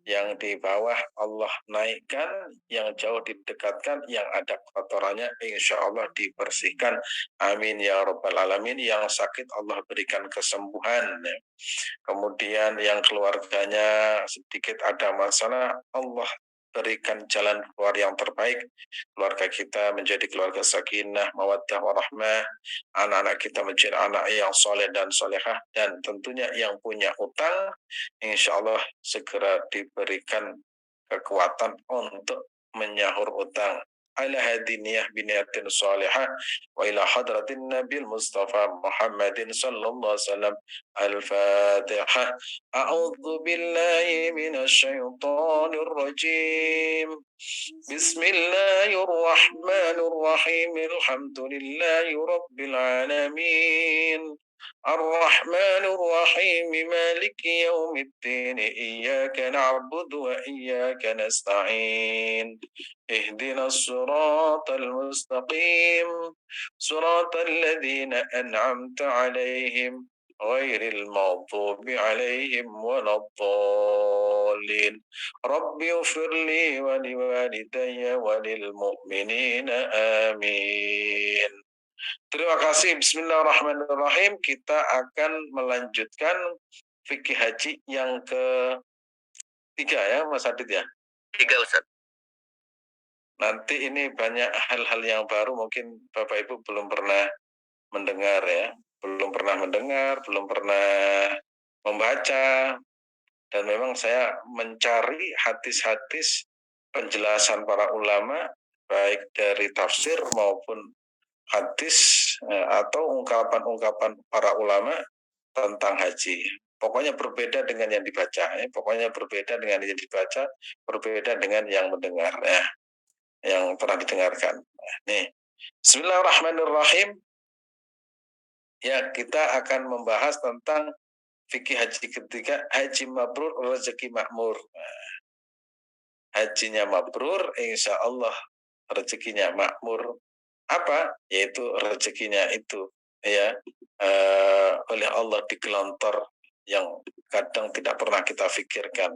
Yang di bawah Allah naikkan, yang jauh didekatkan, yang ada kotorannya insya Allah dibersihkan. Amin ya rabbal alamin. Yang sakit Allah berikan kesembuhan. Kemudian yang keluarganya sedikit ada masalah, Allah berikan jalan keluar yang terbaik. Keluarga kita menjadi keluarga sakinah, mawaddah, warahmah. Anak-anak kita menjadi anak yang soleh dan solehah. Dan tentunya yang punya utang, insya Allah segera diberikan kekuatan untuk menyahur utang. Ala hadiniyah biniyatin salihah wa ila hadratin nabil mustafa Muhammadin sallallahu alaihi wasallam. Al-Fatihah. A'udzu billahi minasy syaithanir rajim. Bismillahirrahmanirrahim. Alhamdulillahi rabbil alamin. الرحمن الرحيم مالك يوم الدين إياك نعبد وإياك نستعين اهدنا الصراط المستقيم صراط الذين أنعمت عليهم غير المغضوب عليهم ولا الضالين رب اغفر لي ولوالدي وللمؤمنين آمين. Terima kasih. Bismillahirrahmanirrahim. Kita akan melanjutkan fikih haji yang ketiga ya, Mas Adit ya. Tiga, Ustaz. Nanti ini banyak hal-hal yang baru mungkin Bapak Ibu belum pernah mendengar ya, belum pernah mendengar, belum pernah membaca. Dan memang saya mencari hadis-hadis penjelasan para ulama baik dari tafsir maupun hadis atau ungkapan-ungkapan para ulama tentang haji. Pokoknya berbeda dengan yang dibaca. Pokoknya berbeda dengan yang dibaca, berbeda dengan yang mendengar ya, yang pernah didengarkan. Nih, Bismillahirrahmanirrahim. Ya, kita akan membahas tentang fikih haji ketiga, haji mabrur, rezeki makmur. Hajinya mabrur, insya Allah rezekinya makmur. Apa? Yaitu rezekinya itu ya oleh Allah digelontor yang kadang tidak pernah kita pikirkan.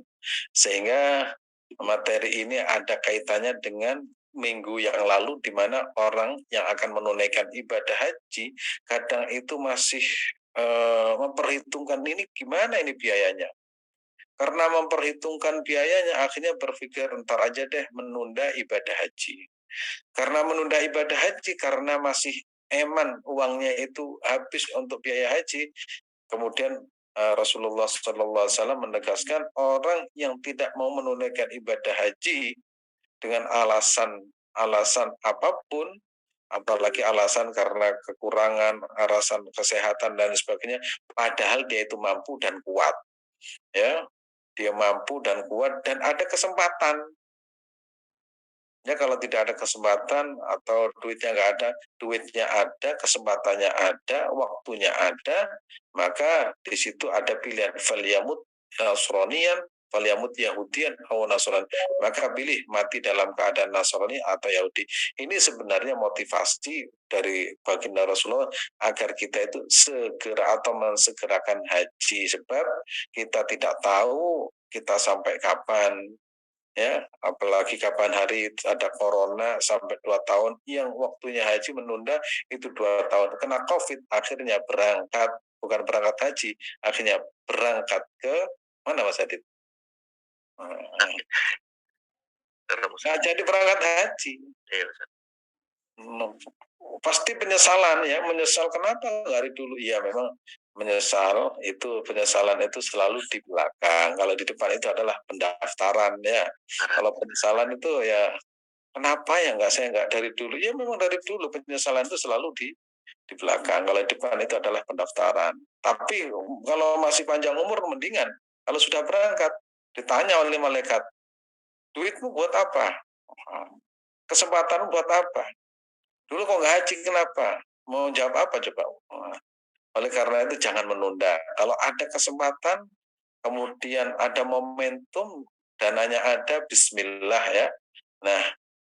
Sehingga materi ini ada kaitannya dengan minggu yang lalu di mana orang yang akan menunaikan ibadah haji kadang itu masih memperhitungkan ini gimana ini biayanya. Karena memperhitungkan biayanya akhirnya berpikir ntar aja deh menunda ibadah haji. Karena menunda ibadah haji karena masih eman uangnya itu habis untuk biaya haji. Kemudian Rasulullah SAW menegaskan orang yang tidak mau menunaikan ibadah haji dengan alasan apapun, apalagi alasan karena kekurangan, alasan kesehatan dan sebagainya, padahal dia itu mampu dan kuat, ya, dia mampu dan kuat dan ada kesempatan. Ya kalau tidak ada kesempatan atau duitnya ada, kesempatannya ada, waktunya ada, maka di situ ada pilihan falyamut nasronian, falyamut yahudian atau nasrani. Maka pilih mati dalam keadaan Nasrani atau Yahudi. Ini sebenarnya motivasi dari baginda Rasulullah agar kita itu segera atau mensegerakan haji, sebab kita tidak tahu kita sampai kapan. Ya, apalagi kapan hari ada corona sampai 2 tahun, yang waktunya haji menunda itu 2 tahun. Kena COVID, akhirnya bukan berangkat haji, akhirnya berangkat ke mana Mas Adit? Nah, jadi berangkat haji. Pasti penyesalan ya, menyesal kenapa dari dulu. Iya memang menyesal, itu penyesalan itu selalu di belakang. Kalau di depan itu adalah pendaftaran ya. Kalau penyesalan itu ya kenapa ya saya nggak dari dulu? Ya memang dari dulu penyesalan itu selalu di belakang. Kalau di depan itu adalah pendaftaran. Tapi kalau masih panjang umur mendingan. Kalau sudah berangkat ditanya oleh malaikat, duitmu buat apa? Kesempatan buat apa? Dulu kok nggak haji kenapa? Mau jawab apa coba? Oleh karena itu jangan menunda. Kalau ada kesempatan, kemudian ada momentum, dananya ada, bismillah ya. Nah,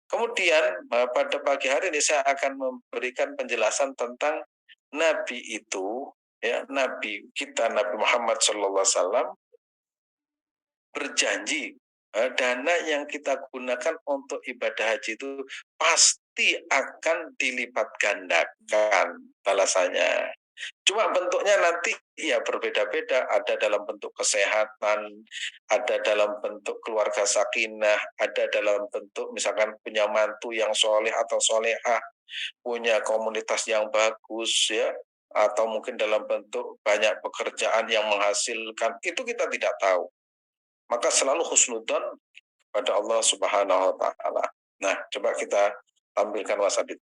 kemudian pada pagi hari ini saya akan memberikan penjelasan tentang Nabi itu, ya Nabi kita Nabi Muhammad SAW berjanji dana yang kita gunakan untuk ibadah haji itu pasti akan dilipat gandakan balasannya. Cuma bentuknya nanti ya berbeda-beda, ada dalam bentuk kesehatan, ada dalam bentuk keluarga sakinah, ada dalam bentuk misalkan punya mantu yang soleh atau solehah, punya komunitas yang bagus ya, atau mungkin dalam bentuk banyak pekerjaan yang menghasilkan, itu kita tidak tahu. Maka selalu husnudzon pada Allah Subhanahu wa taala. Nah, coba kita tampilkan wasabi.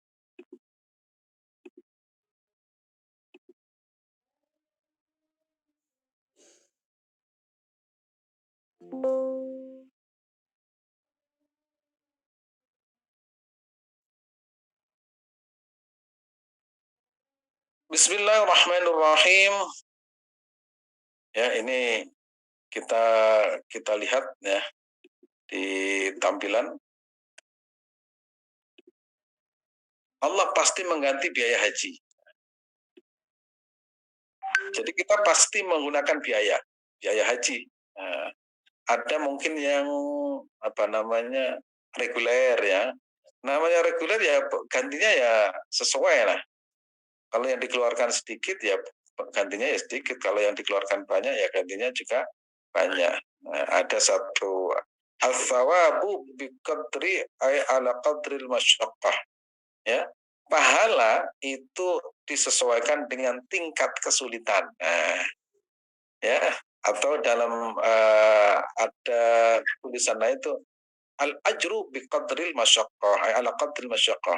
Bismillahirrahmanirrahim. Ya, ini kita kita lihat ya di tampilan. Allah pasti mengganti biaya haji. Jadi kita pasti menggunakan biaya haji. Nah, ada mungkin yang apa namanya reguler ya. Namanya reguler ya gantinya ya sesuai lah. Kalau yang dikeluarkan sedikit ya gantinya ya sedikit. Kalau yang dikeluarkan banyak ya gantinya juga banyak. Nah, ada satu as-sawabu biqadri ay ala qadril masyaqqah. Ya. Pahala itu disesuaikan dengan tingkat kesulitan. Nah, ya, atau dalam ada tulisan lain itu al ajru biqadril masyaqqah ay ala qadril masyaqqah.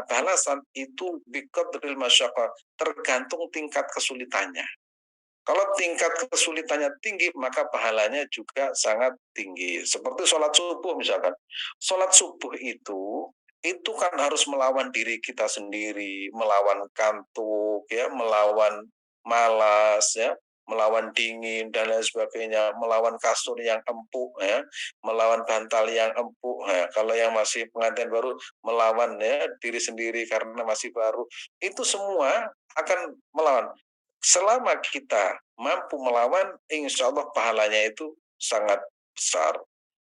Balasan itu biqadril masyaqqah, tergantung tingkat kesulitannya. Kalau tingkat kesulitannya tinggi, maka pahalanya juga sangat tinggi. Seperti sholat subuh misalkan. Sholat subuh itu kan harus melawan diri kita sendiri, melawan kantuk, ya, melawan malas, ya, melawan dingin dan lain sebagainya, melawan kasur yang empuk, ya, melawan bantal yang empuk. Ya. Kalau yang masih pengantin baru, melawan ya diri sendiri karena masih baru. Itu semua akan melawan. Selama kita mampu melawan, insya Allah pahalanya itu sangat besar.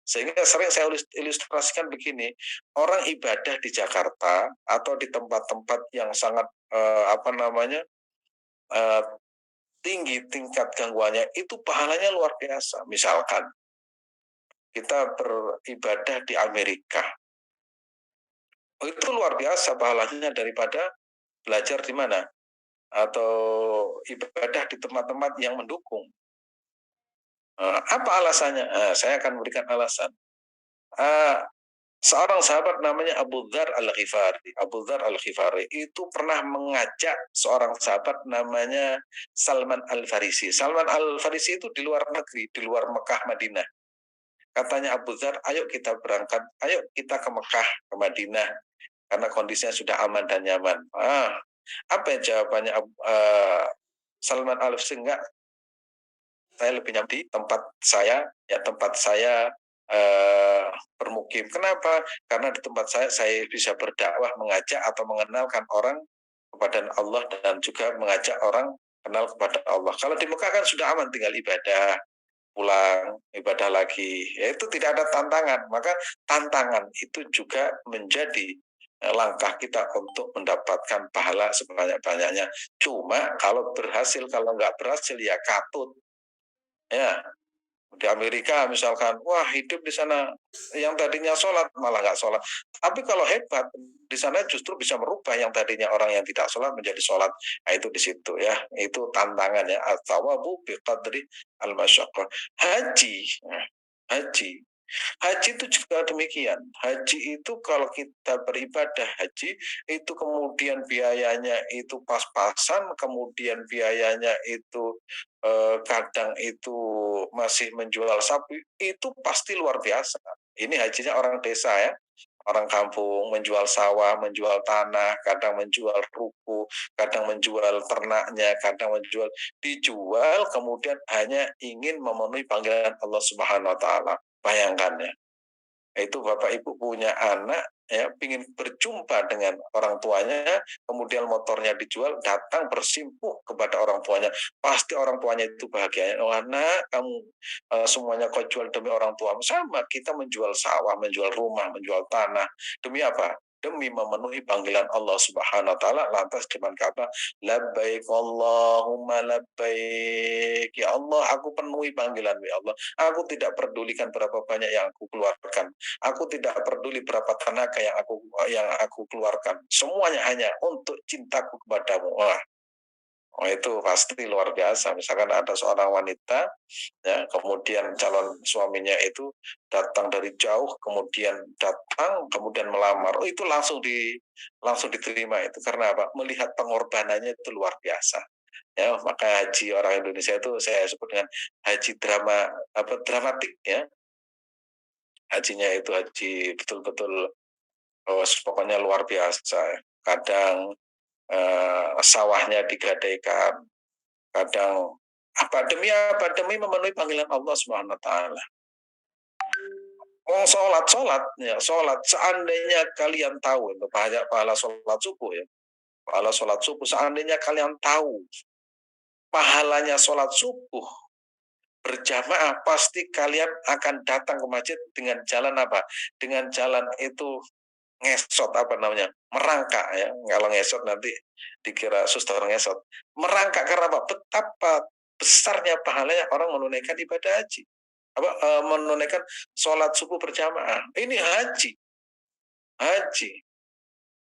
Sehingga sering saya ilustrasikan begini, orang ibadah di Jakarta atau di tempat-tempat yang sangat eh, tinggi tingkat gangguannya, itu pahalanya luar biasa. Misalkan kita beribadah di Amerika, itu luar biasa pahalanya daripada belajar di mana atau ibadah di tempat-tempat yang mendukung. Apa alasannya? Saya akan berikan alasan. Seorang sahabat namanya Abu Dzar Al-Ghifari. Abu Dzar Al-Ghifari itu pernah mengajak seorang sahabat namanya Salman Al-Farisi. Salman Al-Farisi itu di luar negeri, di luar Mekah, Madinah. Katanya Abu Dzar, ayo kita berangkat, ayo kita ke Mekah, ke Madinah, karena kondisinya sudah aman dan nyaman. Apa yang jawabannya Salman Al-Farisi? Enggak, saya lebih nyaman di tempat saya bermukim. Kenapa? Karena di tempat saya bisa berdakwah, mengajak atau mengenalkan orang kepada Allah dan juga mengajak orang kenal kepada Allah. Kalau di Mekah kan sudah aman, tinggal ibadah, pulang, ibadah lagi. Ya, itu tidak ada tantangan. Maka tantangan itu juga menjadi langkah kita untuk mendapatkan pahala sebanyak-banyaknya. Cuma kalau berhasil, kalau nggak berhasil ya katut. Ya, di Amerika misalkan, wah hidup di sana yang tadinya sholat malah nggak sholat. Tapi kalau hebat di sana justru bisa merubah yang tadinya orang yang tidak sholat menjadi sholat. Nah, itu di situ ya, itu tantangannya. At-tawabu biqadri al-masyaqqah. Haji, haji Haji itu juga demikian. Haji itu kalau kita beribadah haji, itu kemudian biayanya itu pas-pasan, kemudian biayanya itu kadang itu masih menjual sapi, itu pasti luar biasa. Ini hajinya orang desa ya, orang kampung menjual sawah, menjual tanah, kadang menjual ruko, kadang menjual ternaknya, kadang dijual kemudian hanya ingin memenuhi panggilan Allah Subhanahu wa taala. Bayangkan ya. Itu Bapak Ibu punya anak ya, ingin berjumpa dengan orang tuanya, kemudian motornya dijual, datang bersimpuh kepada orang tuanya. Pasti orang tuanya itu bahagia. Oh, anak, kamu semuanya kau jual demi orang tuamu. Sama, kita menjual sawah, menjual rumah, menjual tanah. Demi apa? Demi memenuhi panggilan Allah Subhanahu wa taala. Lantas dengan kata labbaik Allahumma labbaik. Ya Allah, aku penuhi panggilan ya Allah. Aku tidak pedulikan berapa banyak yang aku keluarkan. Aku tidak peduli berapa tenaga yang aku keluarkan. Semuanya hanya untuk cintaku kepadamu. Wah, oh itu pasti luar biasa. Misalkan ada seorang wanita, ya, kemudian calon suaminya itu datang dari jauh, kemudian melamar. Oh, itu langsung diterima itu karena apa? Melihat pengorbanannya itu luar biasa. Ya, maka haji orang Indonesia itu saya sebut dengan haji dramatik ya. Hajinya itu haji betul-betul pokoknya luar biasa. Kadang sawahnya digadaikan, kadang demi memenuhi panggilan Allah Subhanahu wa taala. Oh, sholat. Seandainya kalian tahu itu banyak pahala sholat subuh ya, pahala sholat subuh. Seandainya kalian tahu pahalanya sholat subuh berjamaah, pasti kalian akan datang ke masjid dengan jalan apa? Dengan jalan itu ngesot apa namanya merangkak ya, kalau ngesot nanti dikira suster ngesot, merangkak karena apa? Betapa besarnya pahalanya orang menunaikan ibadah haji, menunaikan sholat subuh berjamaah. Ini haji,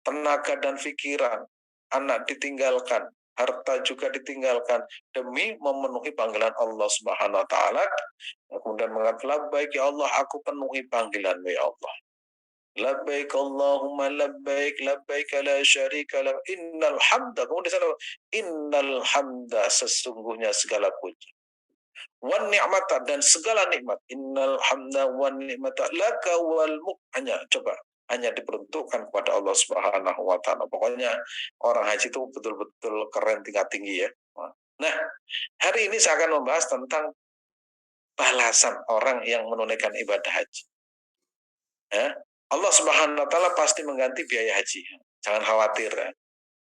tenaga dan pikiran, anak ditinggalkan, harta juga ditinggalkan demi memenuhi panggilan Allah Subhanahu wa taala. Kemudian mengatakan labbaik ya Allah, aku penuhi panggilan ya Allah. Labbaik Allahumma labbaik la syarika lak innal hamda. Kemudian sana innal hamda, sesungguhnya segala puji. Wan ni'mata, dan segala nikmat. Innal hamda wan ni'mata laka wal mulk. Hanya diperuntukkan kepada Allah Subhanahu wa taala. Pokoknya orang haji itu betul-betul keren tingkat tinggi ya. Nah, hari ini saya akan membahas tentang balasan orang yang menunaikan ibadah haji. Ya, Allah Subhanahu wa taala pasti mengganti biaya haji. Jangan khawatir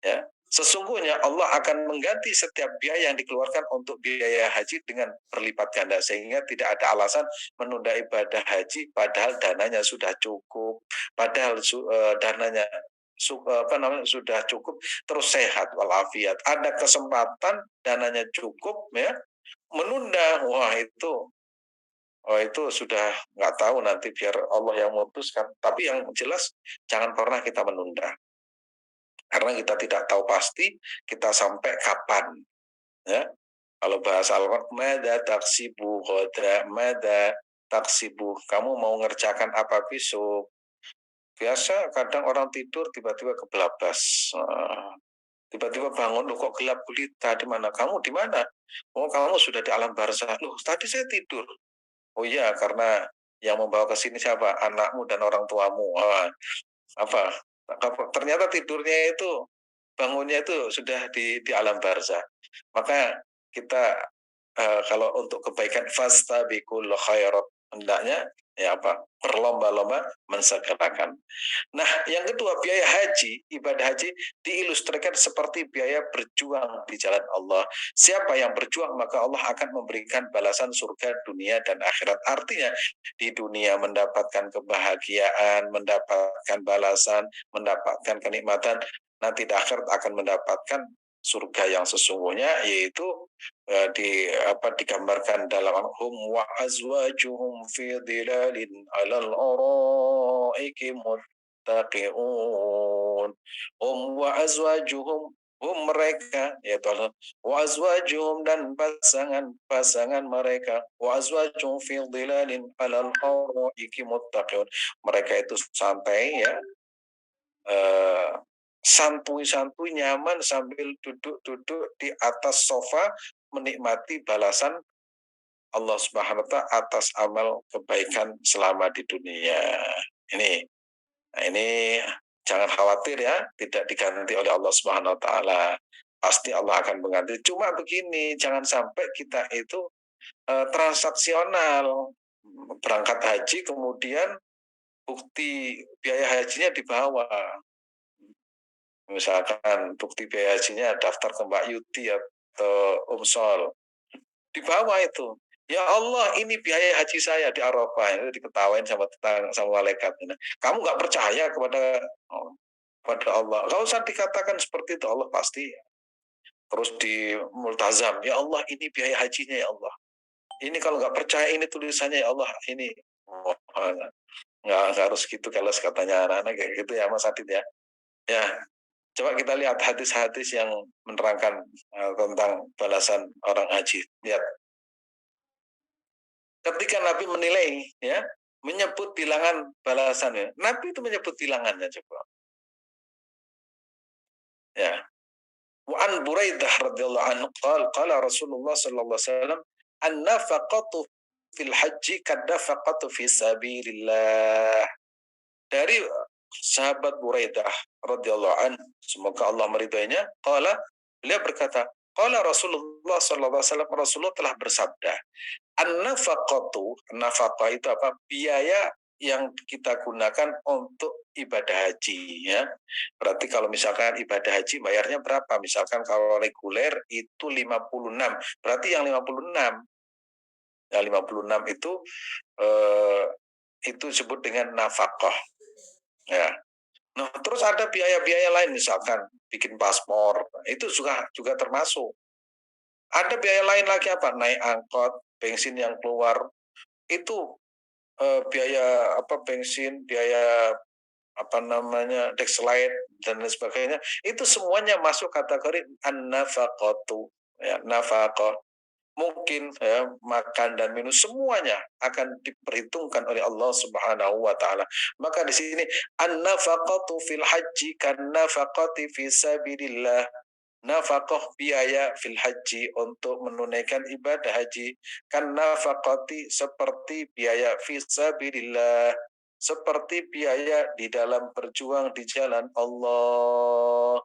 ya. Sesungguhnya Allah akan mengganti setiap biaya yang dikeluarkan untuk biaya haji dengan berlipat ganda, sehingga tidak ada alasan menunda ibadah haji padahal dananya sudah cukup, padahal dananya sudah cukup, terus sehat walafiat. Ada kesempatan dananya cukup ya, menunda, wah itu. Oh itu sudah nggak tahu, nanti biar Allah yang memutuskan. Tapi yang jelas jangan pernah kita menunda. Karena kita tidak tahu pasti kita sampai kapan. Ya. Kalau bahasa Al-Quran, mada taksibu ghoda, mada taksibu. Kamu mau ngerjakan apa besok? Biasa kadang orang tidur tiba-tiba kebelabas. Tiba-tiba bangun, loh kok gelap gulita, di mana? Kamu di mana? Oh kamu sudah di alam barzah. Loh tadi saya tidur. Oh iya, karena yang membawa ke sini siapa? Anakmu dan orang tuamu. Apa? Ternyata tidurnya itu, bangunnya itu sudah di alam barzah. Maka kita kalau untuk kebaikan fastabiqul khairat, hendaknya ya apa? Berlomba-lomba mensegerakan. Nah, yang kedua, biaya haji, ibadah haji diilustrasikan seperti biaya berjuang di jalan Allah. Siapa yang berjuang, maka Allah akan memberikan balasan surga dunia dan akhirat. Artinya, di dunia mendapatkan kebahagiaan, mendapatkan balasan, mendapatkan kenikmatan, nanti di akhirat akan mendapatkan surga yang sesungguhnya, yaitu digambarkan dalam hum wa azwajuhum fi dhilalin 'alal araiki muttaqi'un. Wa azwajuhum, mereka, yaitu wa azwajuhum, dan pasangan mereka, wa azwajuhum fi dhilalin 'alal araiki muttaqi'un. Mereka itu santai ya, santuy-santuy nyaman sambil duduk-duduk di atas sofa menikmati balasan Allah Subhanahu wa taala atas amal kebaikan selama di dunia. Ini jangan khawatir ya, tidak diganti oleh Allah Subhanahu wa taala. Pasti Allah akan mengganti. Cuma begini, jangan sampai kita itu transaksional, berangkat haji kemudian bukti biaya hajinya dibawa. Misalkan bukti biaya hajinya daftar ke Mbak Yuti atau Om Sol, dibawa itu. Ya Allah, ini biaya haji saya di Arafah. Itu diketawain sama tetangga, sama malaikat. Kamu nggak percaya kepada Allah. Kalau usah dikatakan seperti itu, Allah pasti. Terus di multazam, ya Allah, ini biaya hajinya ya Allah. Ini kalau nggak percaya ini tulisannya ya Allah, ini. Oh, nggak harus gitu kalau katanya anak-anak kayak gitu ya Mas Adit ya. Ya, coba kita lihat hadis-hadis yang menerangkan tentang balasan orang haji. Lihat, ketika Nabi menilai, ya, menyebut bilangan balasannya. Nabi itu menyebut bilangannya coba. Ya. Wa an Buraidah radhiyallahu anhu qala Rasulullah sallallahu alaihi wasallam an-nafaqatu fil haji kad-nafaqatu fi sabilillah. Dari sahabat Buraidah radhiyallahu anhu, semoga Allah meridainya, beliau berkata, qala Rasulullah sallallahu alaihi wasallam, Rasulullah telah bersabda, an-nafaqatu, nafaqah itu apa? Biaya yang kita gunakan untuk ibadah haji, ya. Berarti kalau misalkan ibadah haji bayarnya berapa? Misalkan kalau reguler itu 56. Berarti yang 56. Yang 56 eh, itu disebut dengan nafkah, ya. Nah, terus ada biaya-biaya lain, misalkan bikin paspor, itu juga termasuk. Ada biaya lain lagi apa? Naik angkot, bensin yang keluar, itu biaya apa, bensin, biaya apa namanya, Dexlite dan lain sebagainya, itu semuanya masuk kategori an-nafaqatu, ya, nafaqah. Mungkin ya, makan dan minum semuanya akan diperhitungkan oleh Allah Subhanahu wa taala. Maka di sini an-nafaqatu fil haji kan nafaqati fi sabilillah. Nafkah biaya fil haji untuk menunaikan ibadah haji kan nafaqati seperti biaya fi sabilillah, seperti biaya di dalam berjuang di jalan Allah.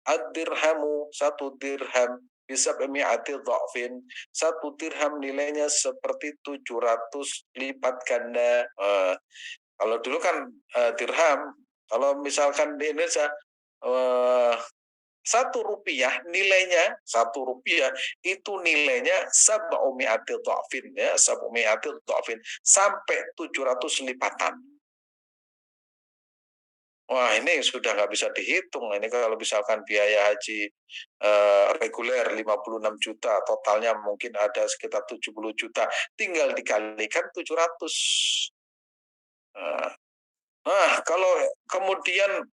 Ad-dirhamu, satu dirham bisa bemi'ati dha'fin, satu dirham nilainya seperti 700 lipat ganda. Kalau dulu kan dirham, kalau misalkan di Indonesia uh, satu rupiah itu nilainya sab'umi'ati dha'fin, ya, sab'umi'ati dha'fin, sampai 700 lipatan. Wah, ini sudah nggak bisa dihitung. Ini kalau misalkan biaya haji reguler 56 juta, totalnya mungkin ada sekitar 70 juta, tinggal dikalikan 700. Nah, kalau kemudian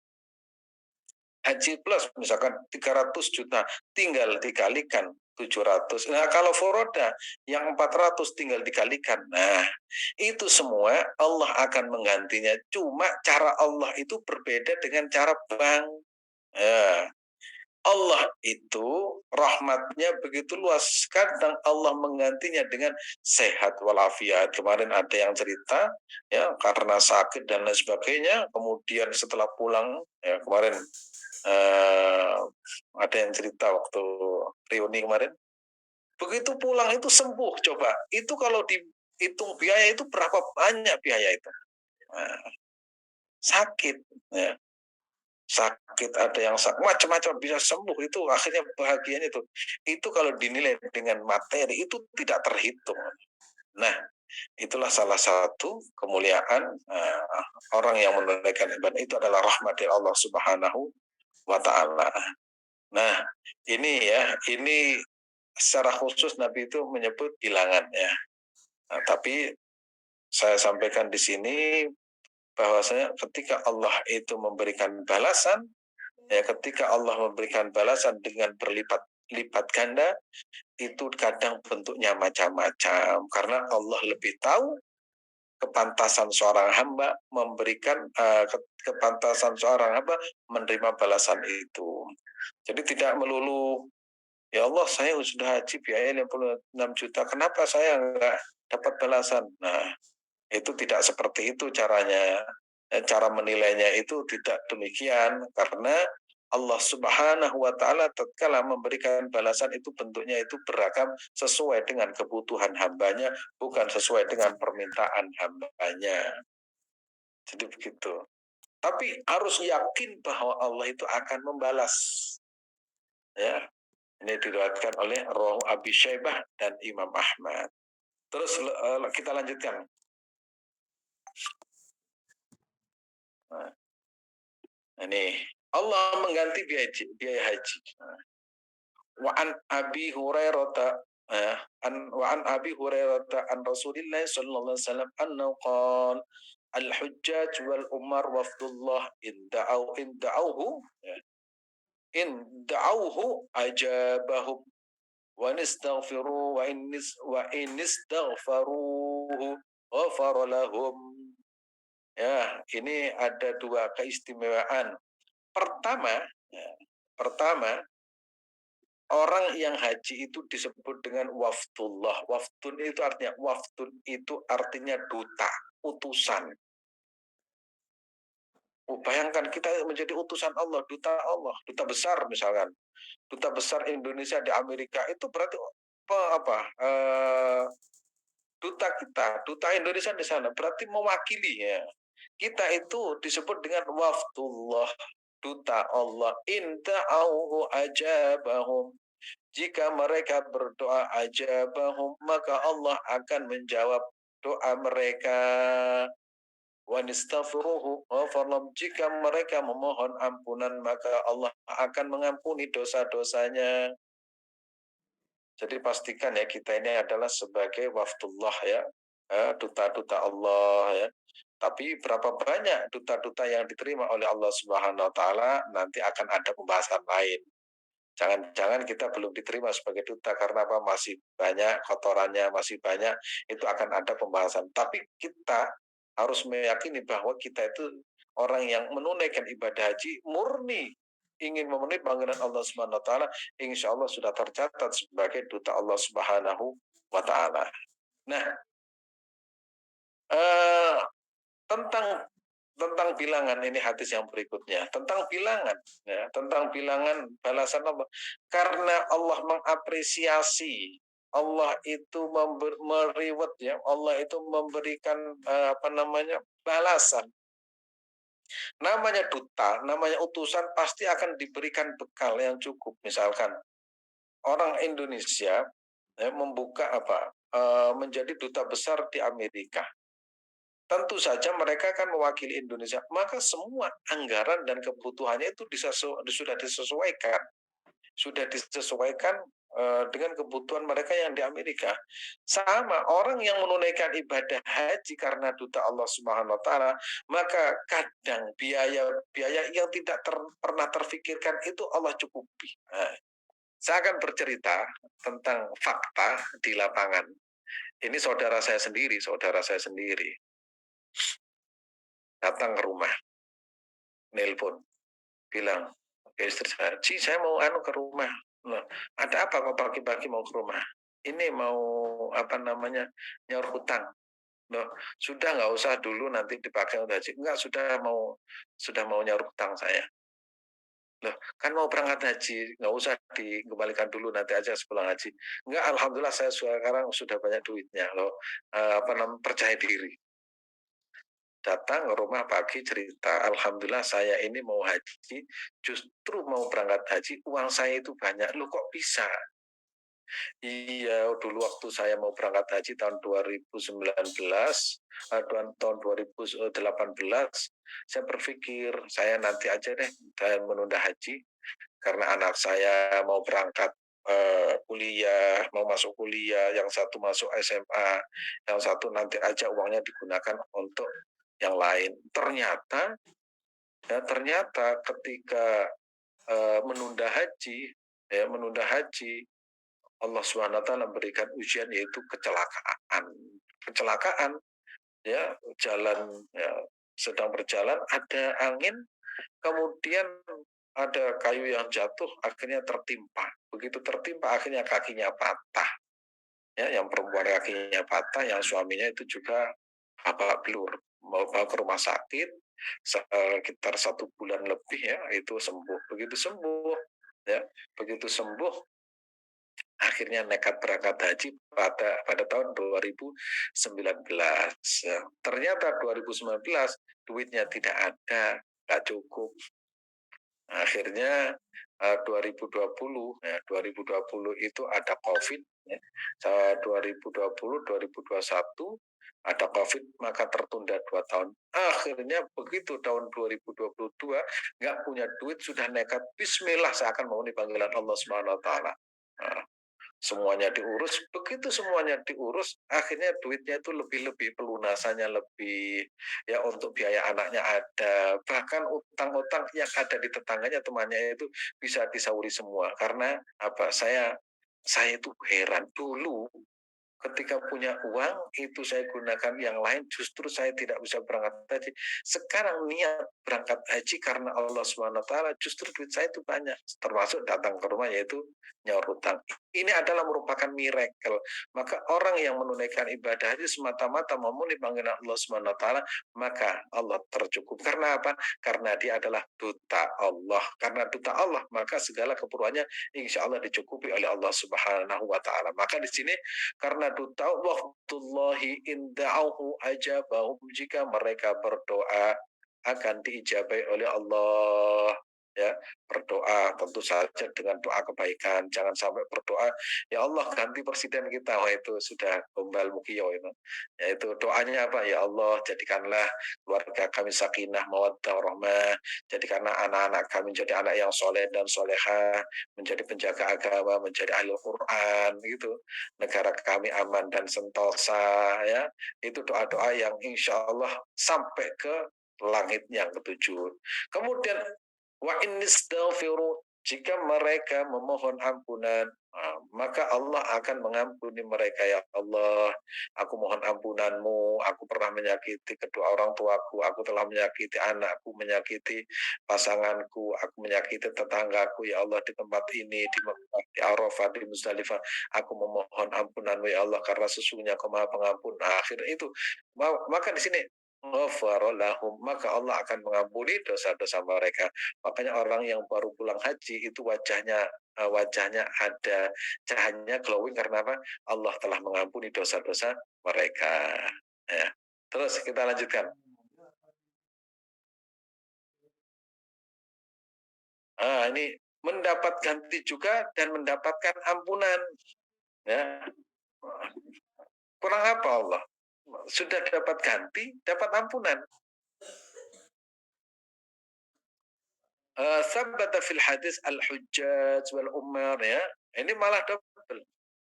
haji plus misalkan 300 juta, tinggal dikalikan 700. Nah, kalau foroda yang 400 tinggal dikalikan. Nah, itu semua Allah akan menggantinya. Cuma cara Allah itu berbeda dengan cara bank. Ya. Allah itu rahmatnya begitu luas. Kadang Allah menggantinya dengan sehat walafiat. Kemarin ada yang cerita, ya, karena sakit dan lain sebagainya. Kemudian setelah pulang, ya, kemarin eh, ada yang cerita waktu reuni kemarin, begitu pulang itu sembuh. Coba itu kalau dihitung biaya itu berapa banyak biaya itu. Nah, sakit, ya, sakit, ada yang sakit macam-macam bisa sembuh, itu akhirnya bahagianya itu kalau dinilai dengan materi itu tidak terhitung. Nah, itulah salah satu kemuliaan orang yang menunaikan ibadah itu adalah rahmat dari Allah Subhanahu wa taala. Nah, ini secara khusus Nabi itu menyebut bilangan, ya. Nah, tapi saya sampaikan di sini bahwasanya ketika Allah itu memberikan balasan, ya, ketika Allah memberikan balasan dengan berlipat-lipat ganda, itu kadang bentuknya macam-macam karena Allah lebih tahu kepantasan seorang hamba memberikan kepantasan seorang hamba menerima balasan itu. Jadi tidak melulu, ya Allah, saya sudah haji biaya 56 juta, kenapa saya nggak dapat balasan? Nah, itu tidak seperti itu caranya. Cara menilainya itu tidak demikian, karena Allah Subhanahu wa taala tatkala memberikan balasan itu bentuknya itu beragam sesuai dengan kebutuhan hambanya, bukan sesuai dengan permintaan hambanya. Jadi begitu. Tapi harus yakin bahwa Allah itu akan membalas. Ya, ini diriwayatkan oleh Rawahu Abi Syaibah dan Imam Ahmad. Terus kita lanjutkan. Nah, ini Allah mengganti biaya haji. Nah, wa an Abi Hurairah wa an Abi Hurairah an Rasulillah sallallahu alaihi wasallam annahu qala al-hujjaj wal umar wafdullah in da'auhu ajabahum wa nistaghfiru wa in istaghfaruhu ghafara lahum. Ya, ini ada dua keistimewaan. Pertama, ya, pertama orang yang haji itu disebut dengan wafdullah. Wafdun itu artinya duta, utusan. Bayangkan kita menjadi utusan Allah, duta besar misalkan, duta besar Indonesia di Amerika itu berarti apa? Duta Indonesia di sana berarti mewakili ya. Kita itu disebut dengan wafdullah, duta Allah. Inta'auhu ajabahum. Jika mereka berdoa ajabahum, maka Allah akan menjawab doa mereka. Wa nistaghfiruhu ghafarlam. Jika mereka memohon ampunan, maka Allah akan mengampuni dosa-dosanya. Jadi pastikan ya kita ini adalah sebagai wafdullah ya, duta-duta Allah ya. Tapi berapa banyak duta-duta yang diterima oleh Allah Subhanahu wa taala nanti akan ada pembahasan lain. Jangan-jangan kita belum diterima sebagai duta karena apa? Masih banyak kotorannya, masih banyak, itu akan ada pembahasan. Tapi kita harus meyakini bahwa kita itu orang yang menunaikan ibadah haji murni ingin memenuhi panggilan Allah Subhanahu wa taala, insya Allah sudah tercatat sebagai duta Allah Subhanahu wa taala. Nah, eh, tentang bilangan ini hadis yang berikutnya tentang bilangan ya, tentang bilangan balasan Allah, karena Allah mengapresiasi, Allah itu meriwet ya, Allah itu memberikan balasan. Namanya duta, namanya utusan pasti akan diberikan bekal yang cukup. Misalkan orang Indonesia ya, membuka menjadi duta besar di Amerika. Tentu saja mereka akan mewakili Indonesia, maka semua anggaran dan kebutuhannya itu sudah disesuaikan dengan kebutuhan mereka yang di Amerika. Sama orang yang menunaikan ibadah haji karena duta Allah Subhanahu wa taala, maka kadang biaya yang tidak pernah terfikirkan itu Allah cukupi. Nah, saya akan bercerita tentang fakta di lapangan. Ini saudara saya sendiri datang ke rumah, nelpon, bilang ke istri saya, "Ci, saya mau ke rumah." Loh, ada apa kok pagi-pagi mau ke rumah? Ini mau nyaur hutang. Loh, sudah nggak usah dulu nanti dipakai untuk haji. Enggak, sudah mau nyaur hutang saya. Loh, kan mau berangkat haji, nggak usah dikembalikan dulu, nanti aja sepulang haji. Enggak, alhamdulillah saya sekarang sudah banyak duitnya loh. Percaya diri. Datang ke rumah pagi cerita, alhamdulillah saya ini mau haji, justru mau berangkat haji, uang saya itu banyak. Loh, kok bisa? Iya, dulu waktu saya mau berangkat haji tahun 2019, tahun 2018, saya berpikir saya nanti aja deh dan menunda haji karena anak saya mau berangkat kuliah, mau masuk kuliah, yang satu masuk SMA, yang satu nanti aja uangnya digunakan untuk yang lain. Ternyata ketika menunda haji, Allah SWT memberikan ujian yaitu kecelakaan ya, jalan ya, sedang berjalan ada angin, kemudian ada kayu yang jatuh, akhirnya tertimpa. Begitu tertimpa akhirnya kakinya patah ya, yang perempuan kakinya patah, yang suaminya itu juga babak belur, mau bawa ke rumah sakit sekitar 1 bulan lebih ya, itu sembuh. Begitu sembuh akhirnya nekat berangkat haji pada tahun 2019. Ternyata 2019 duitnya tidak ada, nggak cukup. Akhirnya 2020 ya, 2020 itu ada COVID ya. 2020 2021 ada COVID, maka tertunda 2 tahun. Akhirnya begitu tahun 2022 nggak punya duit, sudah nekat Bismillah saya akan memenuhi panggilan Allah Subhanahu wa taala. Nah, semuanya diurus, begitu semuanya diurus, akhirnya duitnya itu lebih pelunasannya lebih, ya untuk biaya anaknya ada, bahkan utang-utang yang ada di tetangganya temannya itu bisa disauri semua. Karena apa? Saya itu heran dulu ketika punya uang itu saya gunakan yang lain, justru saya tidak bisa berangkat haji. Sekarang niat berangkat haji karena Allah SWT, justru duit saya itu banyak, termasuk datang ke rumah yaitu nyaur hutang. Ini adalah merupakan miracle. Maka orang yang menunaikan ibadah haji semata-mata memenuhi panggilan Allah SWT, maka Allah tercukup. Karena apa? Karena dia adalah duta Allah. Karena duta Allah, maka segala keperluannya insya Allah dicukupi oleh Allah Subhanahu wa taala. Maka di sini karena duta waktullahi inda'ahu ajabahum, jika mereka berdoa akan diijabai oleh Allah. Ya, berdoa tentu saja dengan doa kebaikan, jangan sampai berdoa ya Allah ganti presiden kita, wah itu sudah gombal mukio itu. Yaitu doanya apa? Ya Allah jadikanlah keluarga kami sakinah mawaddah warahmah, jadikanlah anak-anak kami menjadi anak yang soleh dan soleha, menjadi penjaga agama, menjadi ahli Quran gitu, negara kami aman dan sentosa, ya itu doa-doa yang insya Allah sampai ke langit yang ketujuh. Kemudian wa innistaghfiru, jika mereka memohon ampunan, maka Allah akan mengampuni mereka. Ya Allah, aku mohon ampunanmu, aku pernah menyakiti kedua orang tuaku, aku telah menyakiti anakku, menyakiti pasanganku, aku menyakiti tetanggaku, ya Allah, di tempat ini, di Mekah, di Arafah, di Muzdalifah, aku memohon ampunanmu ya Allah, karena sesungguhnya Kau Maha Pengampun. Nah, akhirnya itu, maka di sini ghafaralahum, maka Allah akan mengampuni dosa-dosa mereka. Makanya orang yang baru pulang haji itu wajahnya ada cahayanya glowing, karena apa? Allah telah mengampuni dosa-dosa mereka. Ya. Terus kita lanjutkan. Ini mendapat ganti juga dan mendapatkan ampunan. Ya. Kurang apa Allah? Sudah dapat ganti, dapat ampunan. Sabata fil hadis al-hujjaj wal umar, ya. Ini malah double.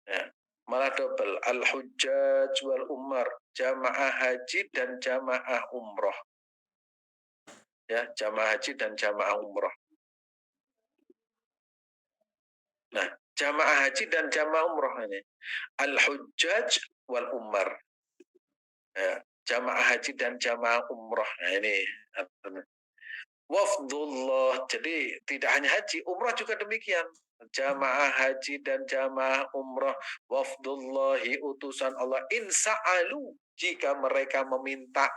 Ya. Malah double. Al-hujjaj wal umar, jamaah haji dan jamaah umroh. Ya, jamaah haji dan jamaah umroh. Nah, jamaah haji dan jamaah umroh ini. Al-hujjaj wal umar. Ya, jamaah haji dan jamaah umroh. Nah, ini wafdullah. Jadi tidak hanya haji, umrah juga demikian. Jamaah haji dan jamaah umrah, wafdullahi, utusan Allah, insa'alu, jika mereka meminta,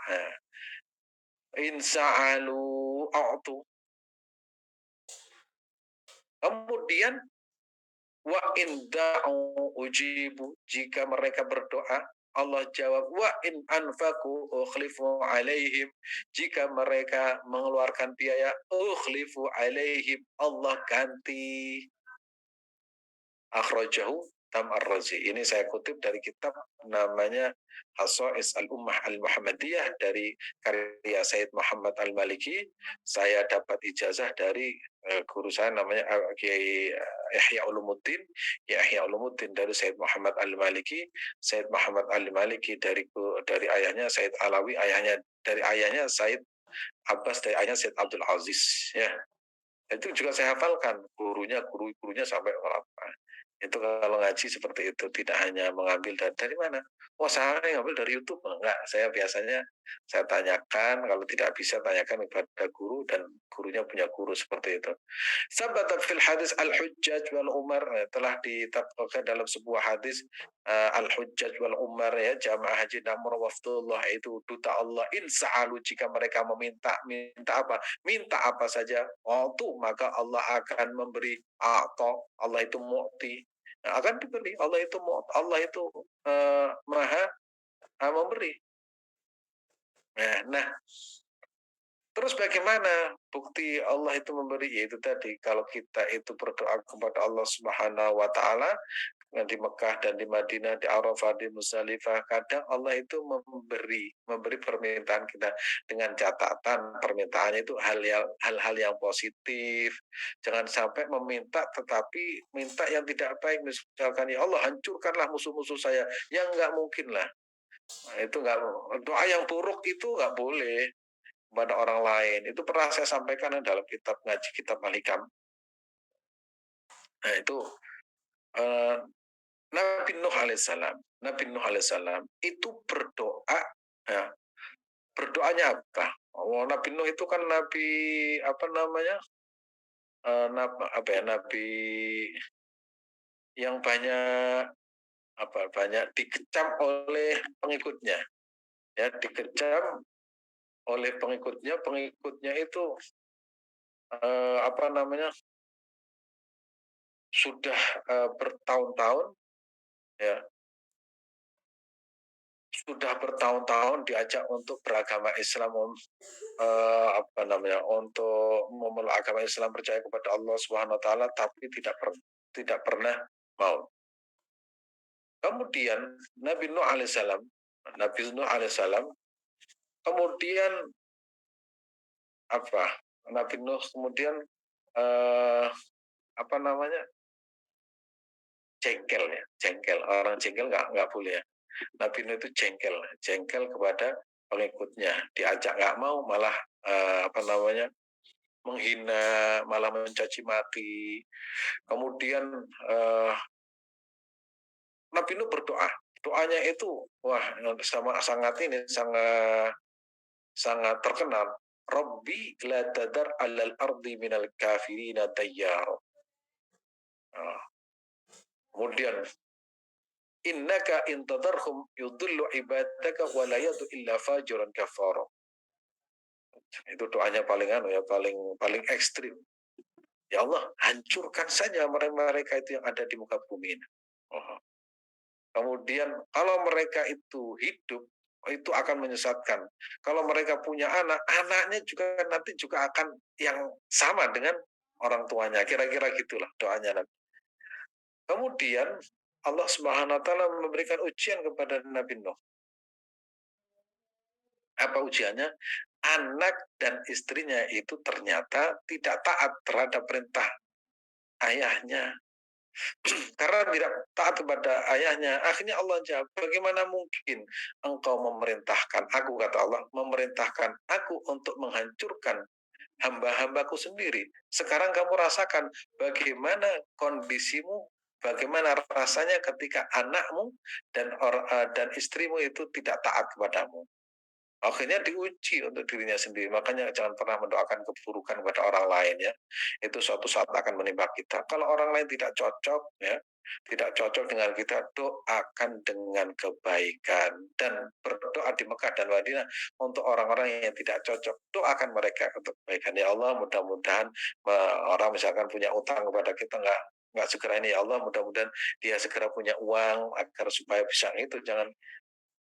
insa'alu a'tu. Kemudian wa inda'u ujibu, jika mereka berdoa Allah jawab. Wa in anfaku ukhlifu alaihim, jika mereka mengeluarkan biaya ukhlifu alaihim, Allah ganti. Akhrajahu Tam Ar-Razi. Ini saya kutip dari kitab namanya Khasa'is Al-Ummah Al-Muhammadiyah dari karya Said Muhammad Al-Maliki. Saya dapat ijazah dari guru saya namanya Kiai Ihya Ulumuddin. Ihya Ulumuddin dari Said Muhammad Al-Maliki. Said Muhammad Al-Maliki dari ayahnya Said Alawi, dari ayahnya Said Abbas, dari ayahnya Said Abdul Aziz, ya. Itu juga saya hafalkan, gurunya sampai berapa. Itu kalau ngaji seperti itu, tidak hanya mengambil dari mana. Oh, saya ngambil dari YouTube. Enggak, saya biasanya saya tanyakan, kalau tidak bisa tanyakan kepada guru, dan gurunya punya guru, seperti itu. Sabata fil hadis al-hujjaj wal umar, telah ditabaqkan dalam sebuah hadis, al-hujjaj wal umar, ya, jamaah haji dan umrah, wafdullah, itu duta Allah, insa'alu, jika mereka minta apa? Minta apa saja, maka Allah akan memberi. Allah itu mu'ti, akan diberi. Allah itu maha memberi. Nah, terus bagaimana bukti Allah itu memberi? Yaitu tadi, kalau kita itu berdoa kepada Allah Subhanahu wa taala di Mekah dan di Madinah, di Arafah, di Musdalifah, kadang Allah itu memberi permintaan kita dengan catatan permintaannya itu hal-hal yang positif. Jangan sampai meminta tetapi minta yang tidak baik, misalkan ya Allah hancurkanlah musuh-musuh saya. Yang nggak mungkin lah. Nah, itu nggak, doa yang buruk itu nggak boleh kepada orang lain. Itu pernah saya sampaikan dalam kitab ngaji, kitab Al-Hikam. Nah, itu eh, Nabi Nuh alaihissalam itu berdoa, ya, berdoanya apa? Oh, Nabi Nuh itu kan nabi apa namanya? Nabi yang banyak dikecam oleh pengikutnya. Ya, dikecam oleh pengikutnya itu apa namanya? Sudah bertahun-tahun, ya, sudah bertahun-tahun diajak untuk beragama Islam, untuk memeluk agama Islam, percaya kepada Allah Subhanahu wa taala, tapi tidak pernah mau. Kemudian Nabi Nuh alaihissalam kemudian apa? Nabi Nuh kemudian eh, apa namanya? Jengkel. Orang jengkel nggak boleh ya. Nabi Nuh itu jengkel kepada pengikutnya, diajak nggak mau, malah menghina, malah mencaci maki. Kemudian Nabi Nuh berdoa, doanya itu sangat sangat terkenal. Rabbi la tadar alal ardi minal kafirina tayyar. Kemudian innaka intadarhum yudullu ibadaka wa la yadu illa fajuran kafara. Itu doanya paling ekstrim. Ya Allah, hancurkan saja mereka itu yang ada di muka bumi ini. Oh. Kemudian kalau mereka itu hidup, itu akan menyesatkan. Kalau mereka punya anaknya juga nanti juga akan yang sama dengan orang tuanya. Kira-kira gitulah doanya. Kemudian Allah Subhanahu wa taala memberikan ujian kepada Nabi Nuh. Apa ujiannya? Anak dan istrinya itu ternyata tidak taat terhadap perintah ayahnya. Karena tidak taat kepada ayahnya, akhirnya Allah jawab, bagaimana mungkin engkau memerintahkan aku, kata Allah, memerintahkan aku untuk menghancurkan hamba-hambaku sendiri. Sekarang kamu rasakan bagaimana kondisimu, bagaimana rasanya ketika anakmu dan istrimu itu tidak taat kepadamu. Akhirnya diuji untuk dirinya sendiri. Makanya jangan pernah mendoakan keburukan kepada orang lain, ya. Itu suatu saat akan menimpa kita. Kalau orang lain tidak cocok, ya, tidak cocok dengan kita, doakan dengan kebaikan dan berdoa di Mekah dan Madinah untuk orang-orang yang tidak cocok. Doakan mereka untuk kebaikan. Ya Allah, mudah-mudahan orang misalkan punya utang kepada kita, nggak segera ini, ya Allah, mudah-mudahan dia segera punya uang agar supaya bisa itu.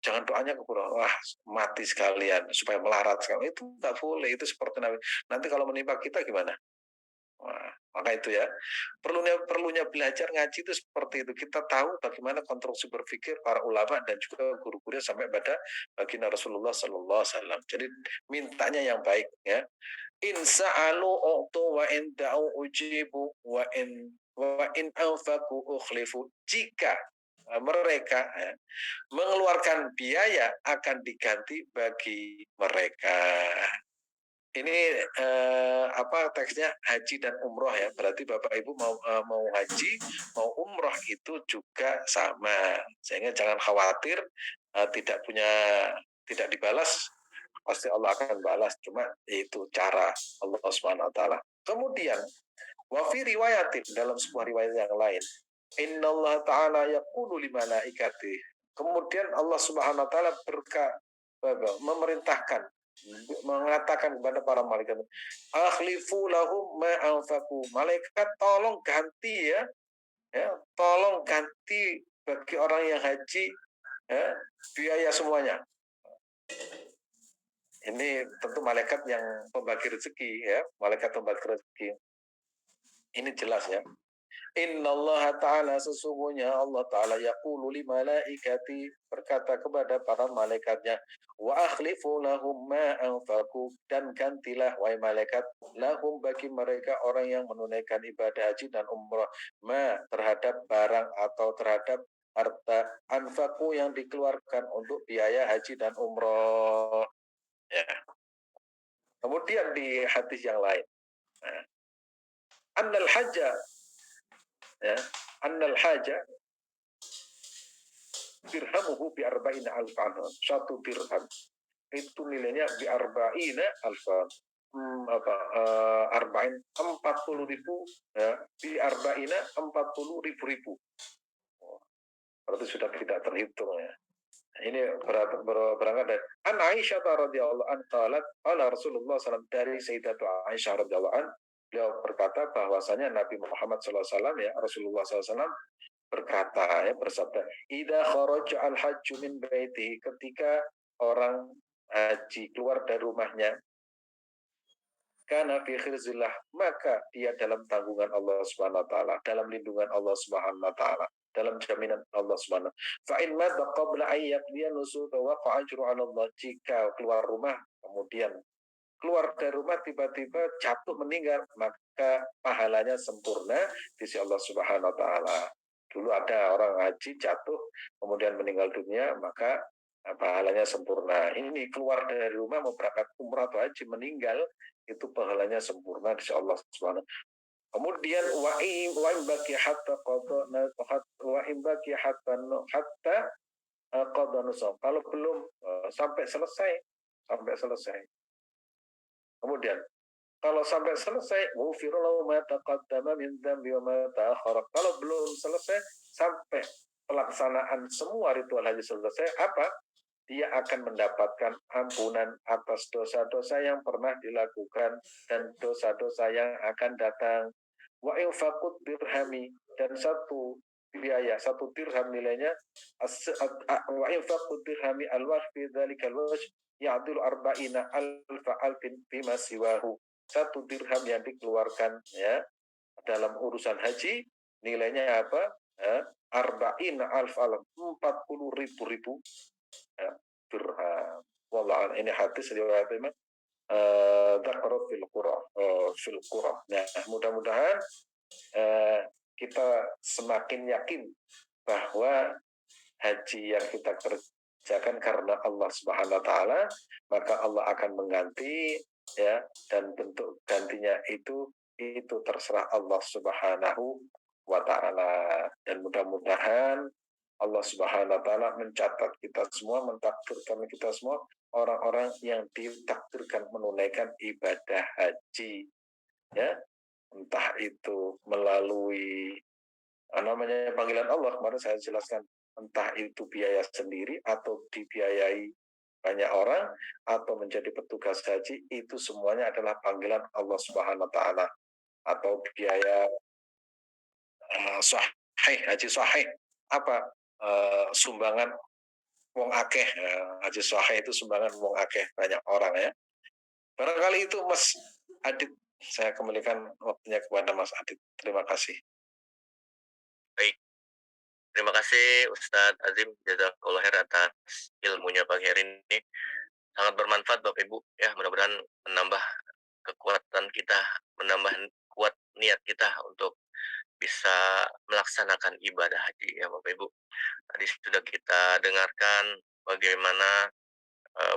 Jangan doanya kepada wah mati sekalian supaya melarat sekalian, itu nggak boleh. Itu seperti nanti kalau menimpa kita gimana. Wah, maka itu ya perlunya belajar ngaji itu seperti itu. Kita tahu bagaimana konstruksi berpikir para ulama dan juga guru-gurunya sampai pada baginda Rasulullah Sallallahu Alaihi Wasallam. Jadi mintanya yang baik, ya. In sa'alu u'tu wa in da'u ujibu wa in anfaku ukhlifu. Jika mereka mengeluarkan biaya akan diganti bagi mereka. Ini teksnya haji dan umroh, ya. Berarti Bapak Ibu mau haji, mau umroh itu juga sama. Sehingga jangan khawatir tidak dibalas, pasti Allah akan balas. Cuma itu cara Allah Subhanahu wa taala. Kemudian wa fi riwayatin, dalam sebuah riwayat yang lain, innallaha ta'ala yaqulu li malaikati. Kemudian Allah Subhanahu wa taala memerintahkan, mengatakan kepada para malaikat, akhlifu lahum ma anfaqu. Malaikat tolong ganti, ya, ya, tolong ganti bagi orang yang haji ya, biaya semuanya. Ini tentu malaikat yang pembagi rezeki ya, malaikat pembagi rezeki. Ini jelas ya. Innallaha ta'ala sesungguhnya Allah ta'ala yaqulu li malaikati berkata kepada para malaikatnya wa akhlifu lahum ma anfaqu dan gantilah wahai malaikat lahum bagi mereka orang yang menunaikan ibadah haji dan umrah ma terhadap barang atau terhadap harta anfaqu yang dikeluarkan untuk biaya haji dan umrah ya. Kemudian di hadis yang lain annal hajja ya annal haja dirhamuhu bi arba'ina alfan. Satu dirham itu nilainya bi arba'ina alfan. Arba'in 40.000 ya, bi arba'ina 40.000. Berarti sudah tidak terhitung ya. Ini berangkat dari An Aisyah radhiyallahu anha qalat qala Rasulullah SAW dari Sayyidatu Aisyah radhiyallahu anha beliau berkata bahwasanya Nabi Muhammad SAW ya Rasulullah SAW berkata ya bersabda idza kharaja al hajju min baitihi ketika orang haji keluar dari rumahnya kana fi khirzillah maka dia dalam tanggungan Allah Subhanahu wa taala dalam lindungan Allah Subhanahu wa taala dalam jaminan Allah Subhanahu fa in mata qabla an yaqdiya nusuka wa ajru 'ala Allah jika keluar rumah kemudian keluar dari rumah tiba-tiba jatuh meninggal maka pahalanya sempurna di sisi Allah Subhanahu wa taala. Dulu ada orang haji jatuh kemudian meninggal dunia maka pahalanya sempurna. Ini keluar dari rumah mau berangkat umrah atau haji meninggal itu pahalanya sempurna di sisi Allah Subhanahu. Kemudian wa in baqi hatta qadana wa in baqi hatta qadana kalau belum sampai selesai. Kemudian kalau sampai selesai, ghufira lahu ma taqaddama min dzambi wa ma ta'akhkhara. Kalau belum selesai sampai pelaksanaan semua ritual haji selesai, apa? Dia akan mendapatkan ampunan atas dosa-dosa yang pernah dilakukan dan dosa-dosa yang akan datang. Wa infaqut dirhami dan satu biaya satu dirham nilainya wa infaqut dirhami alwajh fi dzalika alwajh ya'dul arba'ina alfa alfin bima siwahu satu dirham yang dikeluarkan ya dalam urusan haji nilainya apa arba'in alf alam 40.000 ya, dirham. Wallah ini hadis riwayat Imam fil qura. Nah, mudah-mudahan kita semakin yakin bahwa haji yang kita kerjakan karena Allah Subhanahu wa taala, maka Allah akan mengganti ya dan bentuk gantinya itu terserah Allah Subhanahu wa taala dan mudah-mudahan Allah Subhanahu wa taala mencatat kita semua, mentakdirkan kita semua orang-orang yang ditakdirkan menunaikan ibadah haji ya entah itu melalui namanya panggilan Allah kemarin saya jelaskan entah itu biaya sendiri atau dibiayai banyak orang atau menjadi petugas haji itu semuanya adalah panggilan Allah Subhanahu wa taala atau biaya sahih haji sahih apa sumbangan wong akeh haji sahih itu sumbangan wong akeh banyak orang ya barangkali itu Mas Adit saya kembalikan waktunya kepada Mas Adit terima kasih. Baik, terima kasih Ustadz Azim jazakallah khair atas ilmunya pagi hari ini sangat bermanfaat Bapak Ibu ya mudah-mudahan menambah kekuatan kita menambah kuat niat kita untuk bisa melaksanakan ibadah haji ya Bapak Ibu. Tadi sudah kita dengarkan bagaimana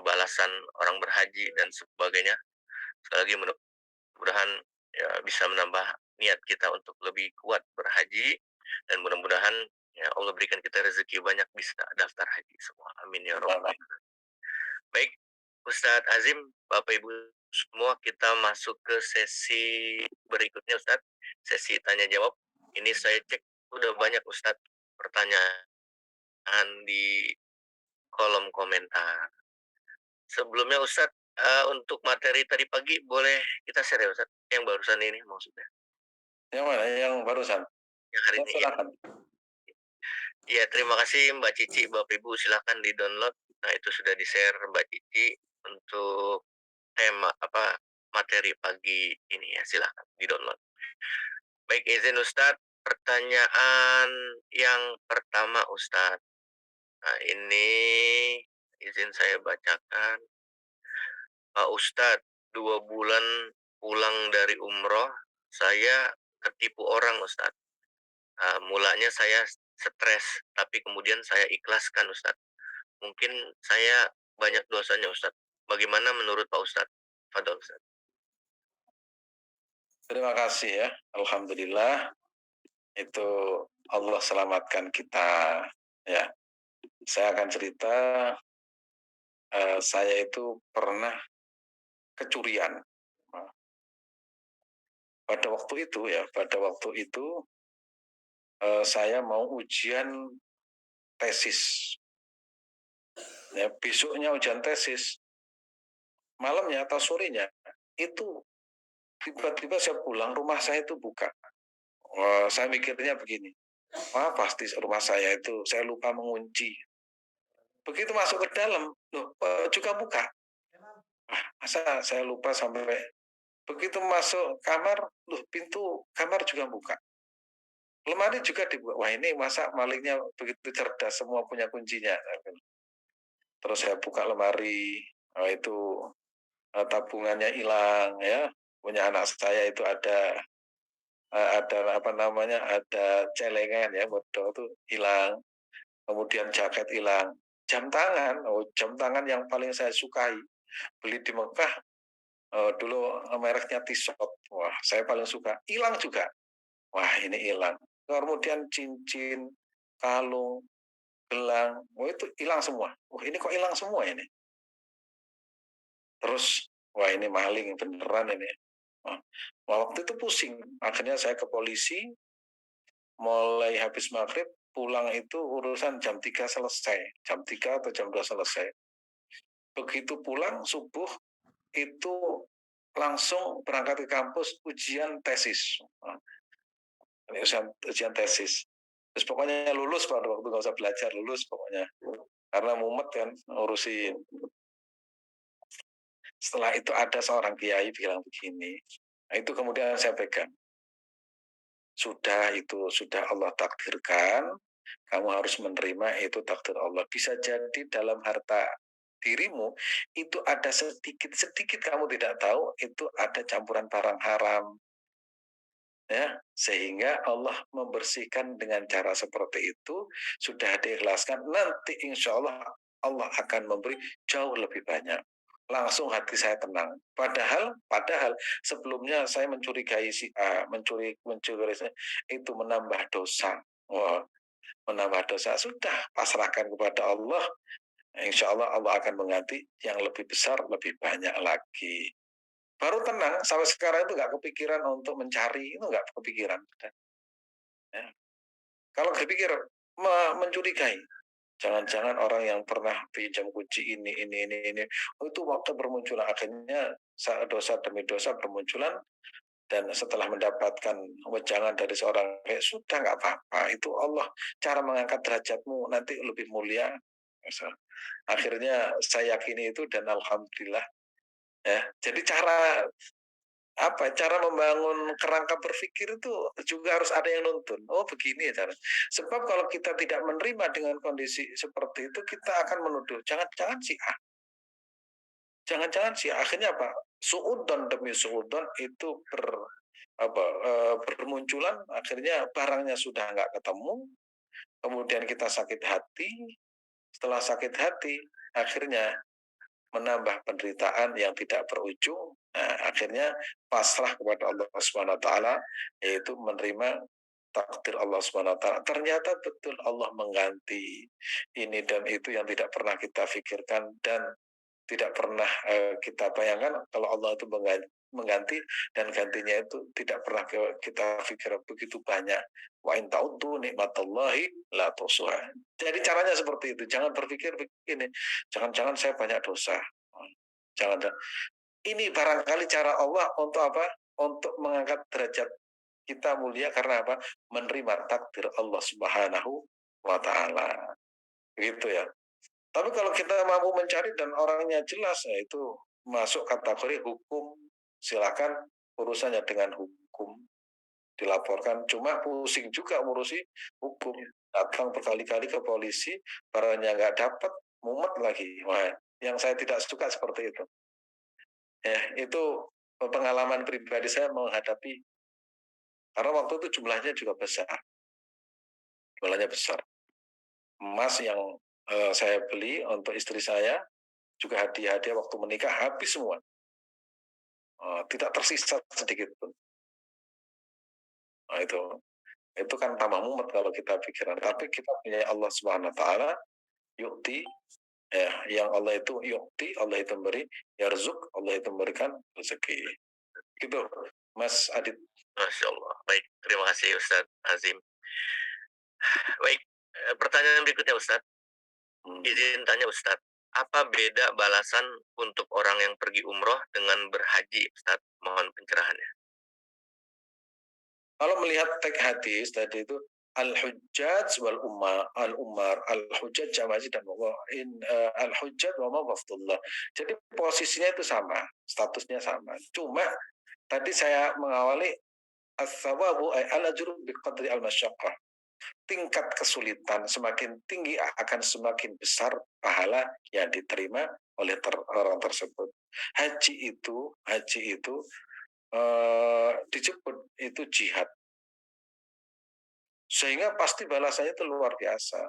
balasan orang berhaji dan sebagainya. Sekali lagi mudah-mudahan ya bisa menambah niat kita untuk lebih kuat berhaji dan mudah-mudahan ya Allah berikan kita rezeki banyak bisa daftar haji semua. Amin ya rabbal alamin. Baik, Ustadz Azim, Bapak Ibu semua kita masuk ke sesi berikutnya Ustadz. Sesi tanya jawab. Ini saya cek udah banyak Ustadz pertanyaan di kolom komentar. Sebelumnya Ustadz untuk materi tadi pagi boleh kita share ya Ustadz yang barusan ini maksudnya. Yang mana yang barusan? yang hari Ya, ini. Ya, silakan. ya, terima kasih Mbak Cici, Bapak Ibu silahkan di-download. Nah, itu sudah di-share Mbak Cici untuk tema materi pagi ini ya, silahkan di-download. Baik, izin Ustadz, pertanyaan yang pertama Ustadz. Nah, ini izin saya bacakan. Pak Ustadz, 2 bulan pulang dari umroh, saya ketipu orang Ustadz. Mulanya saya stres, tapi kemudian saya ikhlaskan Ustadz. Mungkin saya banyak dosanya Ustadz. Bagaimana menurut Pak Ustadz? Fadol Ustadz. Terima kasih ya. Alhamdulillah itu Allah selamatkan kita. Ya, saya akan cerita. Saya itu pernah kecurian. Pada waktu itu saya mau ujian tesis. Ya, besoknya ujian tesis, malamnya atau sorenya itu tiba-tiba saya pulang, rumah saya itu buka. Saya mikirnya begini, wah pasti rumah saya itu saya lupa mengunci. Begitu masuk ke dalam, loh juga buka. Masa saya lupa sampai begitu masuk kamar, loh pintu kamar juga buka. Lemari juga dibuka. Wah ini masa malingnya begitu cerdas, semua punya kuncinya. Terus saya buka lemari, itu tabungannya hilang ya. Punya anak saya itu ada apa namanya, ada celengan ya, bodoh itu hilang. Kemudian jaket hilang. Jam tangan yang paling saya sukai, beli di Mekah, dulu mereknya Tissot. Wah, saya paling suka. Hilang juga. Wah, ini hilang. Kemudian cincin, kalung, gelang, itu hilang semua. Wah, ini kok hilang semua ini? Terus, wah ini maling beneran ini. Wah, waktu itu pusing. Akhirnya saya ke polisi, mulai habis maghrib, pulang itu urusan jam 3 selesai. Jam 3 atau jam 2 selesai. Begitu pulang, subuh, itu langsung berangkat ke kampus ujian tesis. Ini ujian tesis. Terus pokoknya lulus pada waktu, nggak usah belajar, lulus pokoknya. Karena mumet kan ngurusin. Setelah itu ada seorang kiai bilang begini. Nah, itu kemudian saya pegang. Sudah Allah takdirkan, kamu harus menerima itu takdir Allah. Bisa jadi dalam harta dirimu itu ada sedikit kamu tidak tahu itu ada campuran barang haram, ya, sehingga Allah membersihkan dengan cara seperti itu. Sudah diikhlaskan, nanti insya Allah Allah akan memberi jauh lebih banyak. Langsung hati saya tenang. Padahal sebelumnya saya mencurigai si A, mencuri itu menambah dosa. Wah, menambah dosa, sudah pasrahkan kepada Allah. Insya Allah Allah akan mengganti yang lebih besar, lebih banyak lagi. Baru tenang, sampai sekarang itu nggak kepikiran untuk mencari, itu nggak kepikiran. Ya. Kalau kepikir mencurigai, jangan-jangan orang yang pernah pinjam kunci ini, itu waktu bermunculan akhirnya dosa demi dosa bermunculan, dan setelah mendapatkan wejangan dari seorang sudah nggak apa-apa, itu Allah cara mengangkat derajatmu nanti lebih mulia. Akhirnya saya yakini itu dan alhamdulillah ya. Jadi cara membangun kerangka berpikir itu juga harus ada yang nuntun. Oh begini ya cara. Sebab kalau kita tidak menerima dengan kondisi seperti itu, kita akan menuduh jangan-jangan si A. Jangan-jangan si A. Akhirnya apa? Suudon demi suudon itu bermunculan, akhirnya barangnya sudah nggak ketemu, kemudian kita sakit hati. Setelah sakit hati, akhirnya menambah penderitaan yang tidak berujung. Nah, akhirnya pasrah kepada Allah Subhanahu wa taala, yaitu menerima takdir Allah Subhanahu wa taala. Ternyata betul Allah mengganti ini dan itu yang tidak pernah kita pikirkan dan tidak pernah kita bayangkan kalau Allah itu mengganti, dan gantinya itu tidak pernah kita pikir begitu banyak. Wa in ta'uddu nikmatallahi la tuhsuha. Jadi caranya seperti itu. Jangan berpikir begini, jangan-jangan saya banyak dosa. Jangan. Ini barangkali cara Allah untuk apa? Untuk mengangkat derajat Kita mulia karena apa? Menerima takdir Allah Subhanahu wa taala. Gitu ya. Tapi kalau kita mampu mencari dan orangnya jelas, ya itu masuk kategori hukum. Silakan urusannya dengan hukum dilaporkan. Cuma pusing juga ngurusi hukum. Datang berkali-kali ke polisi, barangnya nggak dapat, mumet lagi. Wah, yang saya tidak suka seperti itu. Ya, itu pengalaman pribadi saya menghadapi, karena waktu itu jumlahnya juga besar. Jumlahnya besar. Emas yang saya beli untuk istri saya, juga hadiah-hadiah waktu menikah habis semua. Tidak tersisa sedikit pun. Nah, itu kan tambah mumet kalau kita pikiran. Tapi kita punya Allah Subhanahu Wa Taala, yukti, yang Allah itu yukti, Allah itu memberi, yarzuk, Allah itu memberikan rezeki. Gitu, Mas Adit. Masya Allah. Baik, terima kasih Ustadz Azim. Baik, pertanyaan berikutnya Ustadz. Izin tanya Ustadz, apa beda balasan untuk orang yang pergi umroh dengan berhaji Ustadz? Mohon pencerahannya. Kalau melihat teks hadis tadi itu al-hujjaj wal umar al-hujjaj jamaji dan al-hujjaj wa waftullah. Jadi posisinya itu sama, statusnya sama. Cuma tadi saya mengawali as-sawabu ay al-ajru biqadri al-masyaqqah. Tingkat kesulitan semakin tinggi akan semakin besar pahala yang diterima oleh orang tersebut. Haji itu disebut itu jihad. Sehingga pasti balasannya itu luar biasa.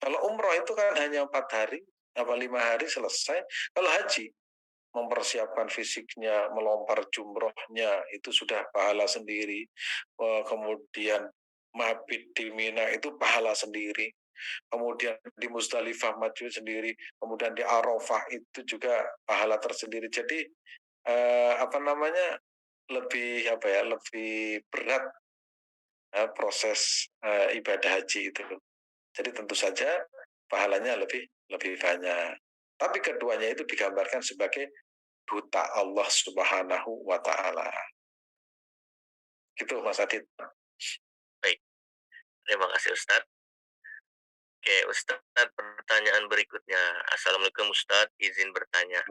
Kalau umroh itu kan hanya 4 hari, apa 5 hari selesai. Kalau haji, mempersiapkan fisiknya, melompar jumrohnya, itu sudah pahala sendiri. Kemudian mabit di Mina itu pahala sendiri. Kemudian di Musdalifah maju sendiri. Kemudian di Arafah itu juga pahala tersendiri. Jadi lebih berat proses ibadah haji itu. Jadi tentu saja pahalanya lebih banyak. Tapi keduanya itu digambarkan sebagai buta Allah Subhanahu wa taala. Gitu Mas Adit. Baik, terima kasih Ustadz. Oke Ustadz, pertanyaan berikutnya. Assalamualaikum Ustadz, izin bertanya.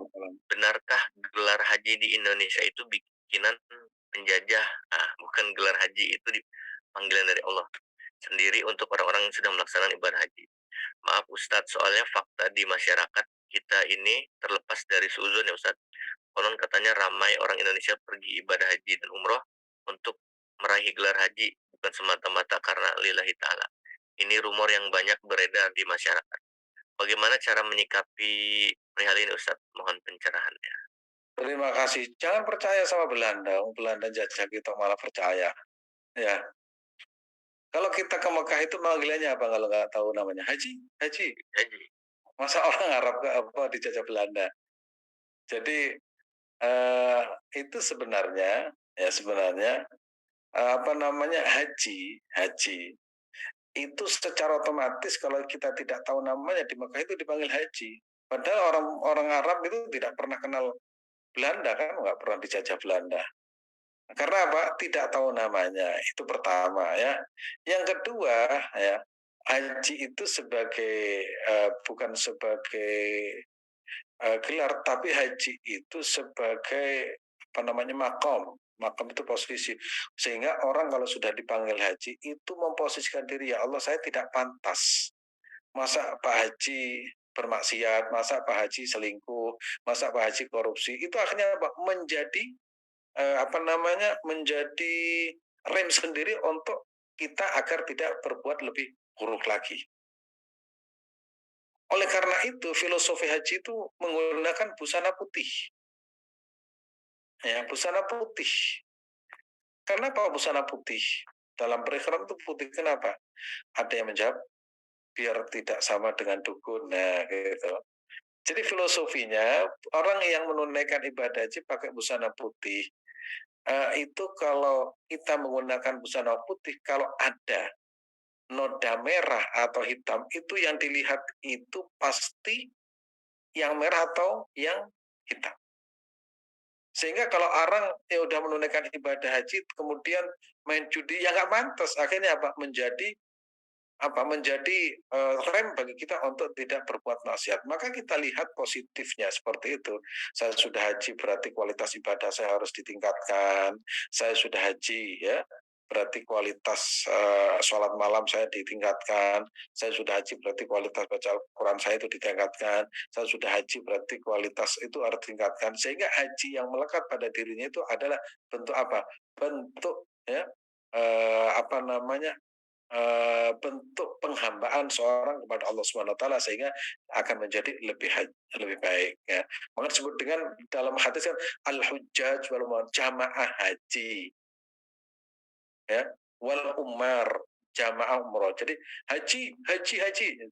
Benarkah gelar haji di Indonesia itu bikinan penjajah? Bukan, gelar haji itu panggilan dari Allah sendiri untuk orang-orang yang sedang melaksanakan ibadah haji. Maaf Ustadz, soalnya fakta di masyarakat kita ini terlepas dari suzon ya Ustadz. Konon katanya ramai orang Indonesia pergi ibadah haji dan umroh untuk meraih gelar haji, bukan semata-mata karena lillahi ta'ala. Ini rumor yang banyak beredar di masyarakat. Bagaimana cara menyikapi perihal ini Ustadz? Mohon pencerahannya. Terima kasih. Jangan percaya sama Belanda. Belanda jajah kita malah percaya. Ya. Kalau kita ke Mekah itu panggilannya apa kalau nggak tahu namanya? Haji. Haji. Masa orang Arab dijajah Belanda? Jadi itu sebenarnya haji itu secara otomatis kalau kita tidak tahu namanya di Mekah itu dipanggil haji. Padahal orang Arab itu tidak pernah kenal Belanda kan, nggak pernah dijajah Belanda. Karena apa? Tidak tahu namanya. Itu pertama ya. Yang kedua ya, haji itu bukan sebagai gelar, tapi haji itu sebagai makom. Makom itu posisi. Sehingga orang kalau sudah dipanggil haji itu memposisikan diri, ya Allah saya tidak pantas. Masa Pak Haji bermaksiat, masa Pak Haji selingkuh, masa Pak Haji korupsi. Itu akhirnya menjadi menjadi rem sendiri untuk kita agar tidak berbuat lebih buruk lagi. Oleh karena itu, filosofi haji itu menggunakan busana putih. Ya, busana putih. Kenapa busana putih? Dalam berikram itu putih, kenapa? Ada yang menjawab, biar tidak sama dengan dukun. Nah, gitu. Jadi filosofinya, orang yang menunaikan ibadah haji pakai busana putih, itu kalau kita menggunakan busana putih, kalau ada noda merah atau hitam, itu yang dilihat itu pasti yang merah atau yang hitam. Sehingga kalau orang yang udah menunaikan ibadah haji kemudian main judi, ya nggak pantas. Akhirnya apa? Menjadi rem bagi kita untuk tidak berbuat maksiat. Maka kita lihat positifnya seperti itu. Saya sudah haji berarti kualitas ibadah saya harus ditingkatkan. Saya sudah haji ya, berarti kualitas sholat malam saya ditingkatkan. Saya sudah haji berarti kualitas baca Al-Quran saya itu ditingkatkan. Saya sudah haji berarti kualitas itu harus ditingkatkan. Sehingga haji yang melekat pada dirinya itu adalah bentuk apa? Bentuk ya, apa namanya, bentuk penghambaan seorang kepada Allah Subhanahu wa taala sehingga akan menjadi lebih baik ya. Maka disebut dengan dalam hadis kan al-hujjaj wal jamaah haji ya, wal umar jamaah umroh. Jadi haji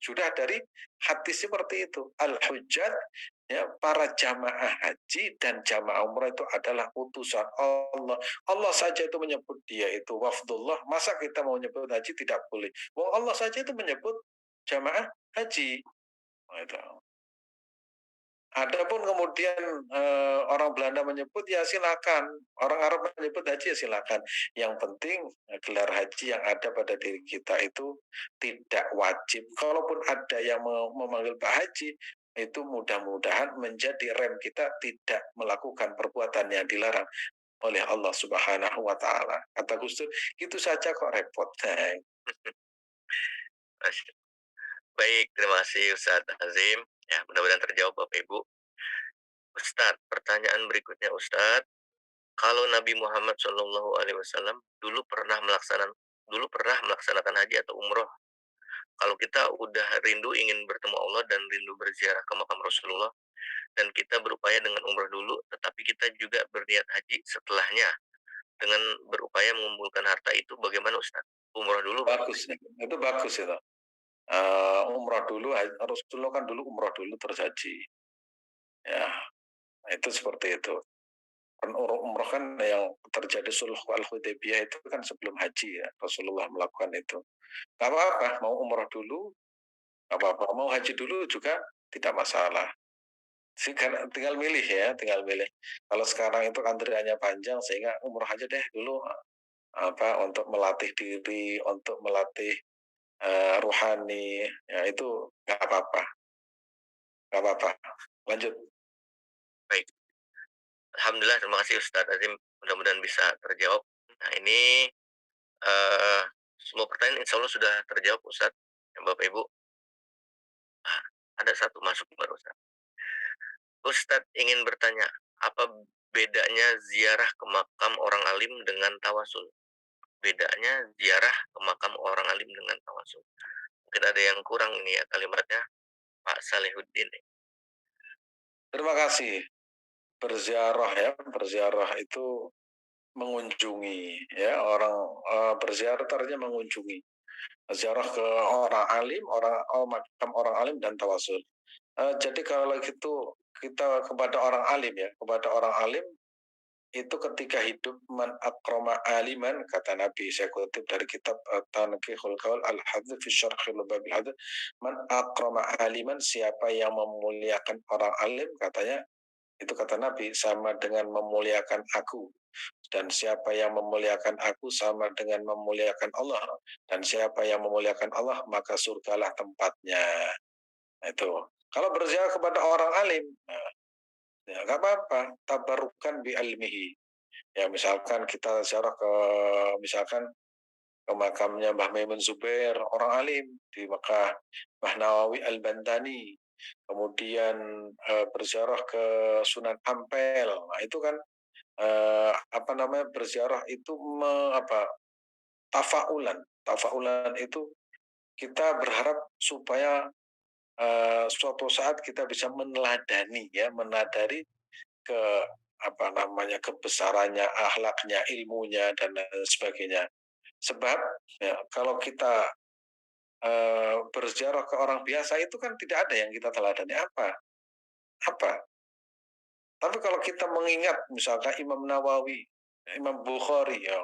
sudah dari hadis seperti itu. Al-hujjaj ya, para jamaah haji dan jamaah umroh itu adalah utusan Allah. Allah saja itu menyebut dia itu wafdullah. Masa kita mau menyebut haji tidak boleh? Wong Allah saja itu menyebut jamaah haji. Nah, itu. Adapun kemudian orang Belanda menyebut ya silakan, orang Arab menyebut haji ya silakan. Yang penting gelar haji yang ada pada diri kita itu tidak wajib. Kalaupun ada yang memanggil Pak Haji, itu mudah-mudahan menjadi rem kita tidak melakukan perbuatan yang dilarang oleh Allah Subhanahu wa taala. Kata Gus Dur, itu saja kok repot. Baik, terima kasih Ustadz Azim. Ya, mudah-mudahan terjawab Bapak Ibu. Ustadz, pertanyaan berikutnya Ustadz, kalau Nabi Muhammad SAW dulu pernah melaksanakan haji atau umroh. Kalau kita udah rindu ingin bertemu Allah dan rindu berziarah ke makam Rasulullah, dan kita berupaya dengan umroh dulu, tetapi kita juga berniat haji setelahnya dengan berupaya mengumpulkan harta, itu bagaimana Ustaz? Umroh dulu Bagus, itu bagus itu. Umroh dulu, Rasulullah kan dulu umroh dulu terus haji. Ya, itu seperti itu. Kan umroh kan yang terjadi sulh al-Hudaybiyah itu kan sebelum haji ya, Rasulullah melakukan itu. Gak apa-apa, mau umroh dulu, gak apa-apa. Mau haji dulu juga tidak masalah. Tinggal milih ya, tinggal milih. Kalau sekarang itu antriannya panjang sehingga umroh aja deh dulu apa untuk melatih diri, untuk melatih ruhani, ya itu nggak apa-apa, nggak apa-apa. Lanjut. baik. Alhamdulillah, terima kasih Ustadz Azim. Mudah-mudahan bisa terjawab. Nah ini semua pertanyaan insya Allah sudah terjawab Ustadz. Ya, Bapak Ibu, ada satu masuk baru Ustadz. Ustadz ingin bertanya, apa bedanya ziarah ke makam orang alim dengan tawasul? Bedanya ziarah ke makam orang alim dengan tawasul. Mungkin ada yang kurang ini ya kalimatnya, Pak Salihuddin. Terima kasih. Berziarah ya, berziarah itu mengunjungi ya orang, berziarah artinya mengunjungi. Ziarah ke orang alim, makam orang alim dan tawasul. Jadi kalau gitu kita kepada orang alim ya, kepada orang alim itu ketika hidup man akroma aliman, kata Nabi, saya kutip dari kitab Tanqihul Qaul al-Hadz fi Syarhil Babil Hadz, man akroma aliman, siapa yang memuliakan orang alim, katanya itu kata Nabi sama dengan memuliakan aku, dan siapa yang memuliakan aku sama dengan memuliakan Allah, dan siapa yang memuliakan Allah maka surgalah tempatnya. Itu kalau berziarah kepada orang alim, nah, ya nggak apa-apa, tabarukan bi ilmihi. Ya misalkan kita ziarah ke, misalkan ke makamnya Mbah Maimun Zubair, orang alim di Mekah, Mbah Nawawi Al-Bantani, kemudian berziarah ke Sunan Ampel. Nah itu kan apa namanya, berziarah itu tafaulan. Tafaulan itu kita berharap supaya suatu saat kita bisa meneladani ya, menadari ke apa namanya, kebesarannya, akhlaknya, ilmunya dan lain sebagainya. Sebab ya, kalau kita berziarah ke orang biasa itu kan tidak ada yang kita teladani apa apa. Tapi kalau kita mengingat misalkan Imam Nawawi, Imam Bukhari ya,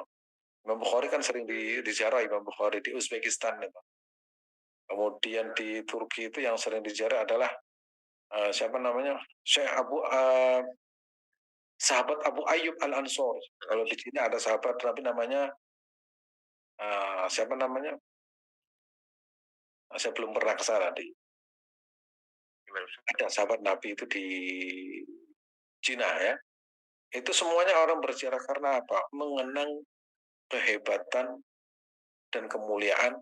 Imam Bukhari kan sering diziarah Imam Bukhari di Uzbekistan itu. Kemudian di Turki itu yang sering diziarah adalah siapa namanya, Syekh sahabat Abu Ayyub Al-Ansori. Kalau di sini ada sahabat Nabi namanya siapa namanya? Saya belum pernah ke sana di. Gimana Ustaz? Ada sahabat Nabi itu di Cina ya. Itu semuanya orang berziarah karena apa? Mengenang kehebatan dan kemuliaan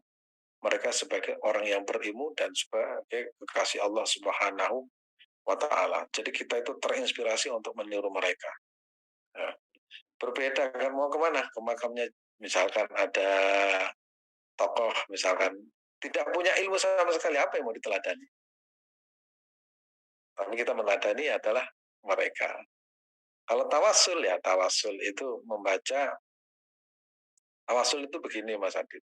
mereka sebagai orang yang berilmu dan sebagai kekasih Allah Subhanahu wa taala. Jadi kita itu terinspirasi untuk meniru mereka. Ya. Berbeda kan mau kemana? Ke makamnya misalkan ada tokoh misalkan tidak punya ilmu sama sekali, apa yang mau diteladani? Tapi kita meneladani adalah mereka. Kalau tawasul ya, tawasul itu membaca, tawasul itu begini Mas Adit.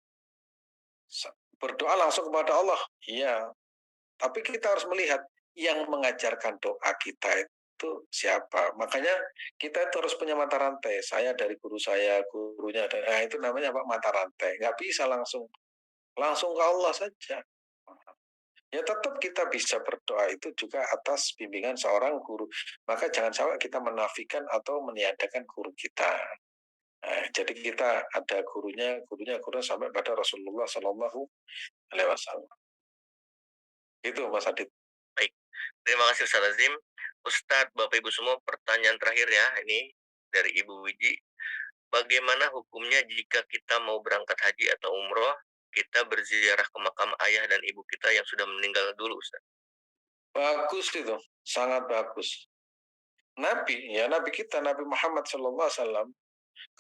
Berdoa langsung kepada Allah. Iya, tapi kita harus melihat yang mengajarkan doa kita itu siapa. Makanya kita itu harus punya mata rantai. Saya dari guru saya, gurunya, nah itu namanya apa? Mata rantai. Nggak bisa langsung langsung ke Allah saja. Ya tetap kita bisa berdoa itu juga atas bimbingan seorang guru. Maka jangan sampai kita menafikan atau meniadakan guru kita. Jadi kita ada gurunya guru sampai pada Rasulullah Shallallahu Alaihi Wasallam. Itu Mas Adit. Baik, terima kasih Ustaz Azim. Ustadz, Bapak Ibu semua, pertanyaan terakhir ya, ini dari Ibu Wiji. Bagaimana hukumnya jika kita mau berangkat haji atau umroh, kita berziarah ke makam ayah dan ibu kita yang sudah meninggal dulu, Ustaz? Bagus itu, sangat bagus. Nabi kita Nabi Muhammad SAW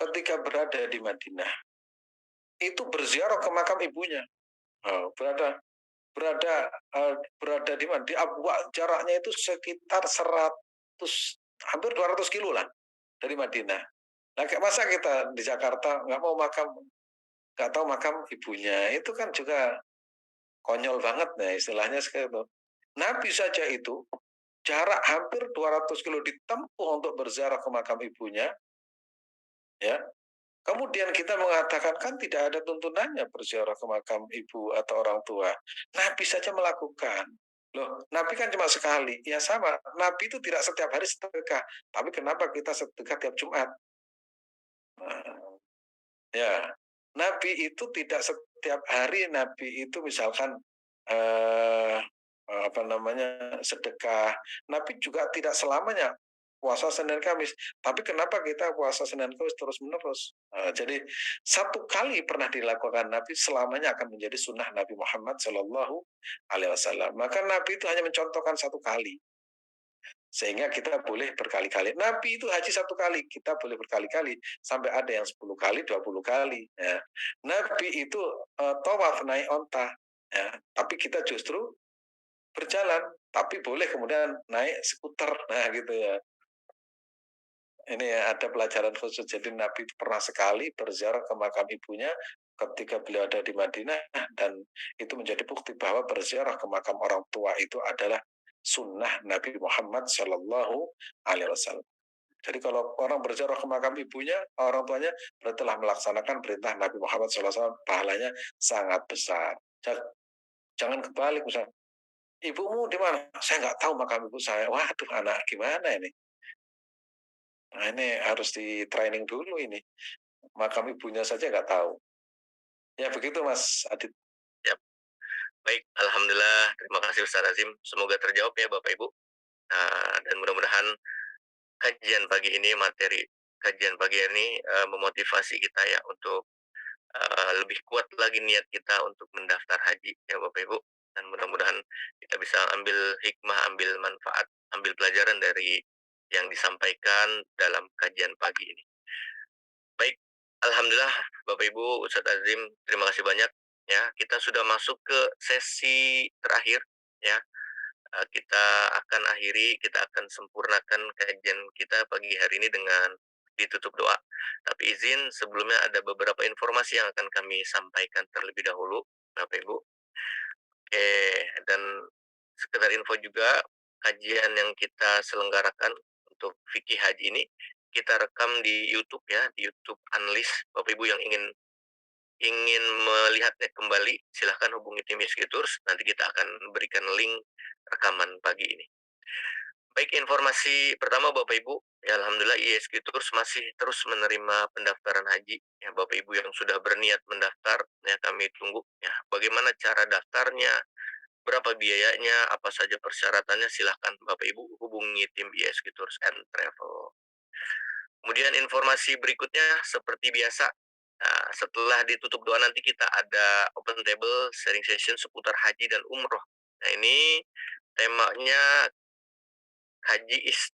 ketika berada di Madinah itu berziarah ke makam ibunya. Berada berada berada di mana? Di Abwa, jaraknya itu sekitar 100 hampir 200 kilo lah dari Madinah. Nah, masa kita di Jakarta nggak mau makam, nggak tahu makam ibunya, itu kan juga konyol banget ya istilahnya seperti itu. Nabi saja itu jarak hampir 200 kilo ditempuh untuk berziarah ke makam ibunya, ya. Kemudian kita mengatakan kan tidak ada tuntunannya berziarah ke makam ibu atau orang tua. Nabi saja melakukan. Loh, Nabi kan cuma sekali. Ya sama, Nabi itu tidak setiap hari sedekah. Tapi kenapa kita sedekah tiap Jumat? Nah, ya, Nabi itu tidak setiap hari. Nabi itu misalkan eh, apa namanya sedekah. Nabi juga tidak selamanya puasa Senin Kamis. Tapi kenapa kita puasa Senin Kamis terus menerus? Jadi satu kali pernah dilakukan Nabi selamanya akan menjadi sunnah Nabi Muhammad Shallallahu Alaihi Wasallam. Maka Nabi itu hanya mencontohkan satu kali sehingga kita boleh berkali-kali. Nabi itu haji satu kali, kita boleh berkali-kali sampai ada yang 10 kali, 20 kali. Ya. Nabi itu tawaf naik onta, ya. Tapi kita justru berjalan, tapi boleh kemudian naik skuter, nah gitu ya. Ini ya, ada pelajaran khusus. Jadi Nabi itu pernah sekali berziarah ke makam ibunya ketika beliau ada di Madinah dan itu menjadi bukti bahwa berziarah ke makam orang tua itu adalah sunnah Nabi Muhammad Shallallahu Alaihi Wasallam. Jadi kalau orang berziarah ke makam ibunya, orang tuanya berarti telah melaksanakan perintah Nabi Muhammad Shallallahu Alaihi Wasallam, pahalanya sangat besar. Jangan kebalik misalnya, ibumu di mana? Saya nggak tahu makam ibu saya. Waduh, anak gimana ini? Nah ini harus di training dulu ini. Makam ibunya saja nggak tahu. Ya begitu Mas Adit. Ya, baik. Alhamdulillah, terima kasih Ustaz Azim. Semoga terjawab ya Bapak Ibu. Dan mudah-mudahan kajian pagi ini, materi kajian pagi ini memotivasi kita ya untuk lebih kuat lagi niat kita untuk mendaftar haji ya Bapak Ibu. Dan mudah-mudahan kita bisa ambil hikmah, ambil manfaat, ambil pelajaran dari yang disampaikan dalam kajian pagi ini. Baik, alhamdulillah Bapak Ibu, Ustadz Azim, terima kasih banyak ya. Kita sudah masuk ke sesi terakhir ya. Kita akan akhiri, kita akan sempurnakan kajian kita pagi hari ini dengan ditutup doa. Tapi izin sebelumnya ada beberapa informasi yang akan kami sampaikan terlebih dahulu, Bapak Ibu. Oke, dan sekedar info juga, kajian yang kita selenggarakan untuk fikih haji ini kita rekam di YouTube ya, di YouTube Unleash. Bapak Ibu yang ingin ingin melihatnya kembali, silahkan hubungi tim Miski Tours. Nanti kita akan berikan link rekaman pagi ini. Baik, informasi pertama Bapak Ibu Ya alhamdulillah ISG Tours masih terus menerima pendaftaran haji. Ya Bapak Ibu yang sudah berniat mendaftar, ya kami tunggu. Ya bagaimana cara daftarnya, berapa biayanya, apa saja persyaratannya, silahkan Bapak Ibu hubungi tim ISG Tours and Travel. Kemudian informasi berikutnya seperti biasa, nah, setelah ditutup doa nanti kita ada open table sharing session seputar haji dan umroh. Nah ini temanya haji is